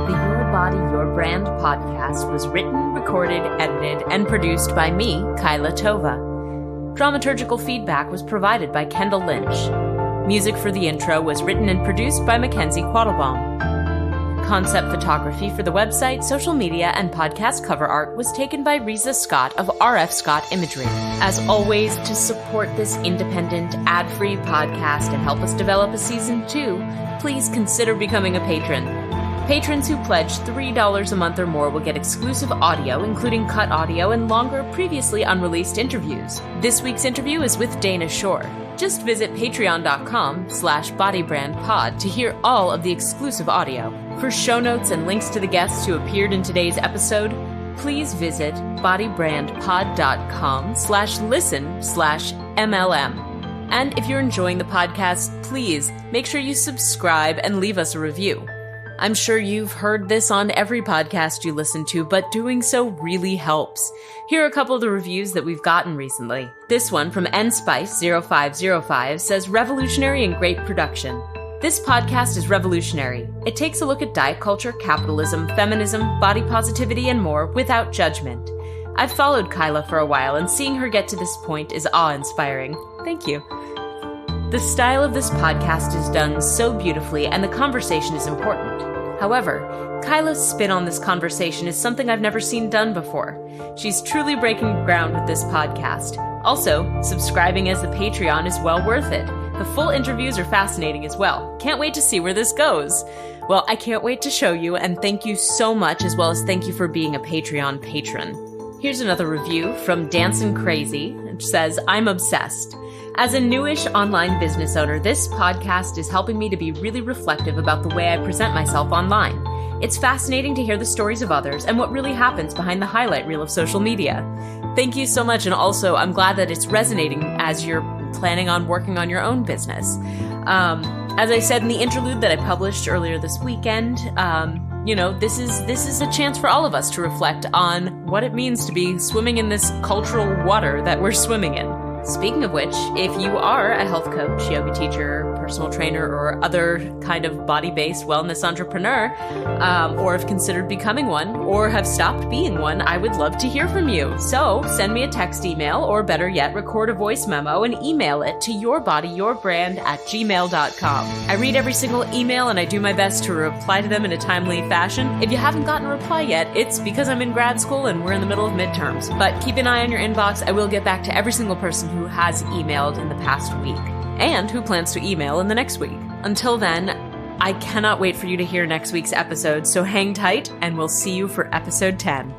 The Your Body, Your Brand podcast was written, recorded, edited, and produced by me, Kyla Tova. Dramaturgical feedback was provided by Kendall Lynch. Music for the intro was written and produced by Mackenzie Quattlebaum. Concept photography for the website, social media, and podcast cover art was taken by Riza Scott of RF Scott Imagery. As always, to support this independent, ad-free podcast and help us develop a season 2, please consider becoming a patron. Patrons who pledge $3 a month or more will get exclusive audio, including cut audio and longer, previously unreleased interviews. This week's interview is with Dana Shore. Just visit patreon.com/bodybrandpod to hear all of the exclusive audio. For show notes and links to the guests who appeared in today's episode, please visit bodybrandpod.com/listen/MLM. And if you're enjoying the podcast, please make sure you subscribe and leave us a review. I'm sure you've heard this on every podcast you listen to, but doing so really helps. Here are a couple of the reviews that we've gotten recently. This one from nspice0505 says, revolutionary and great production. This podcast is revolutionary. It takes a look at diet culture, capitalism, feminism, body positivity, and more without judgment. I've followed Kyla for a while, and seeing her get to this point is awe-inspiring. Thank you. The style of this podcast is done so beautifully, and the conversation is important. However, Kyla's spin on this conversation is something I've never seen done before. She's truly breaking ground with this podcast. Also, subscribing as a Patreon is well worth it. The full interviews are fascinating as well. Can't wait to see where this goes. Well, I can't wait to show you, and thank you so much, as well as thank you for being a Patreon patron. Here's another review from Dancin' Crazy, which says, I'm obsessed. As a newish online business owner, this podcast is helping me to be really reflective about the way I present myself online. It's fascinating to hear the stories of others and what really happens behind the highlight reel of social media. Thank you so much, and also I'm glad that it's resonating as you're planning on working on your own business. As I said in the interlude that I published earlier this weekend, this is a chance for all of us to reflect on what it means to be swimming in this cultural water that we're swimming in. Speaking of which, if you are a health coach, yoga teacher, personal trainer, or other kind of body-based wellness entrepreneur, or have considered becoming one, or have stopped being one, I would love to hear from you. So send me a text email, or better yet, record a voice memo and email it to yourbodyyourbrand@gmail.com. I read every single email, and I do my best to reply to them in a timely fashion. If you haven't gotten a reply yet, it's because I'm in grad school and we're in the middle of midterms. But keep an eye on your inbox. I will get back to every single person who has emailed in the past week and who plans to email in the next week. Until then, I cannot wait for you to hear next week's episode, so hang tight and we'll see you for episode 10.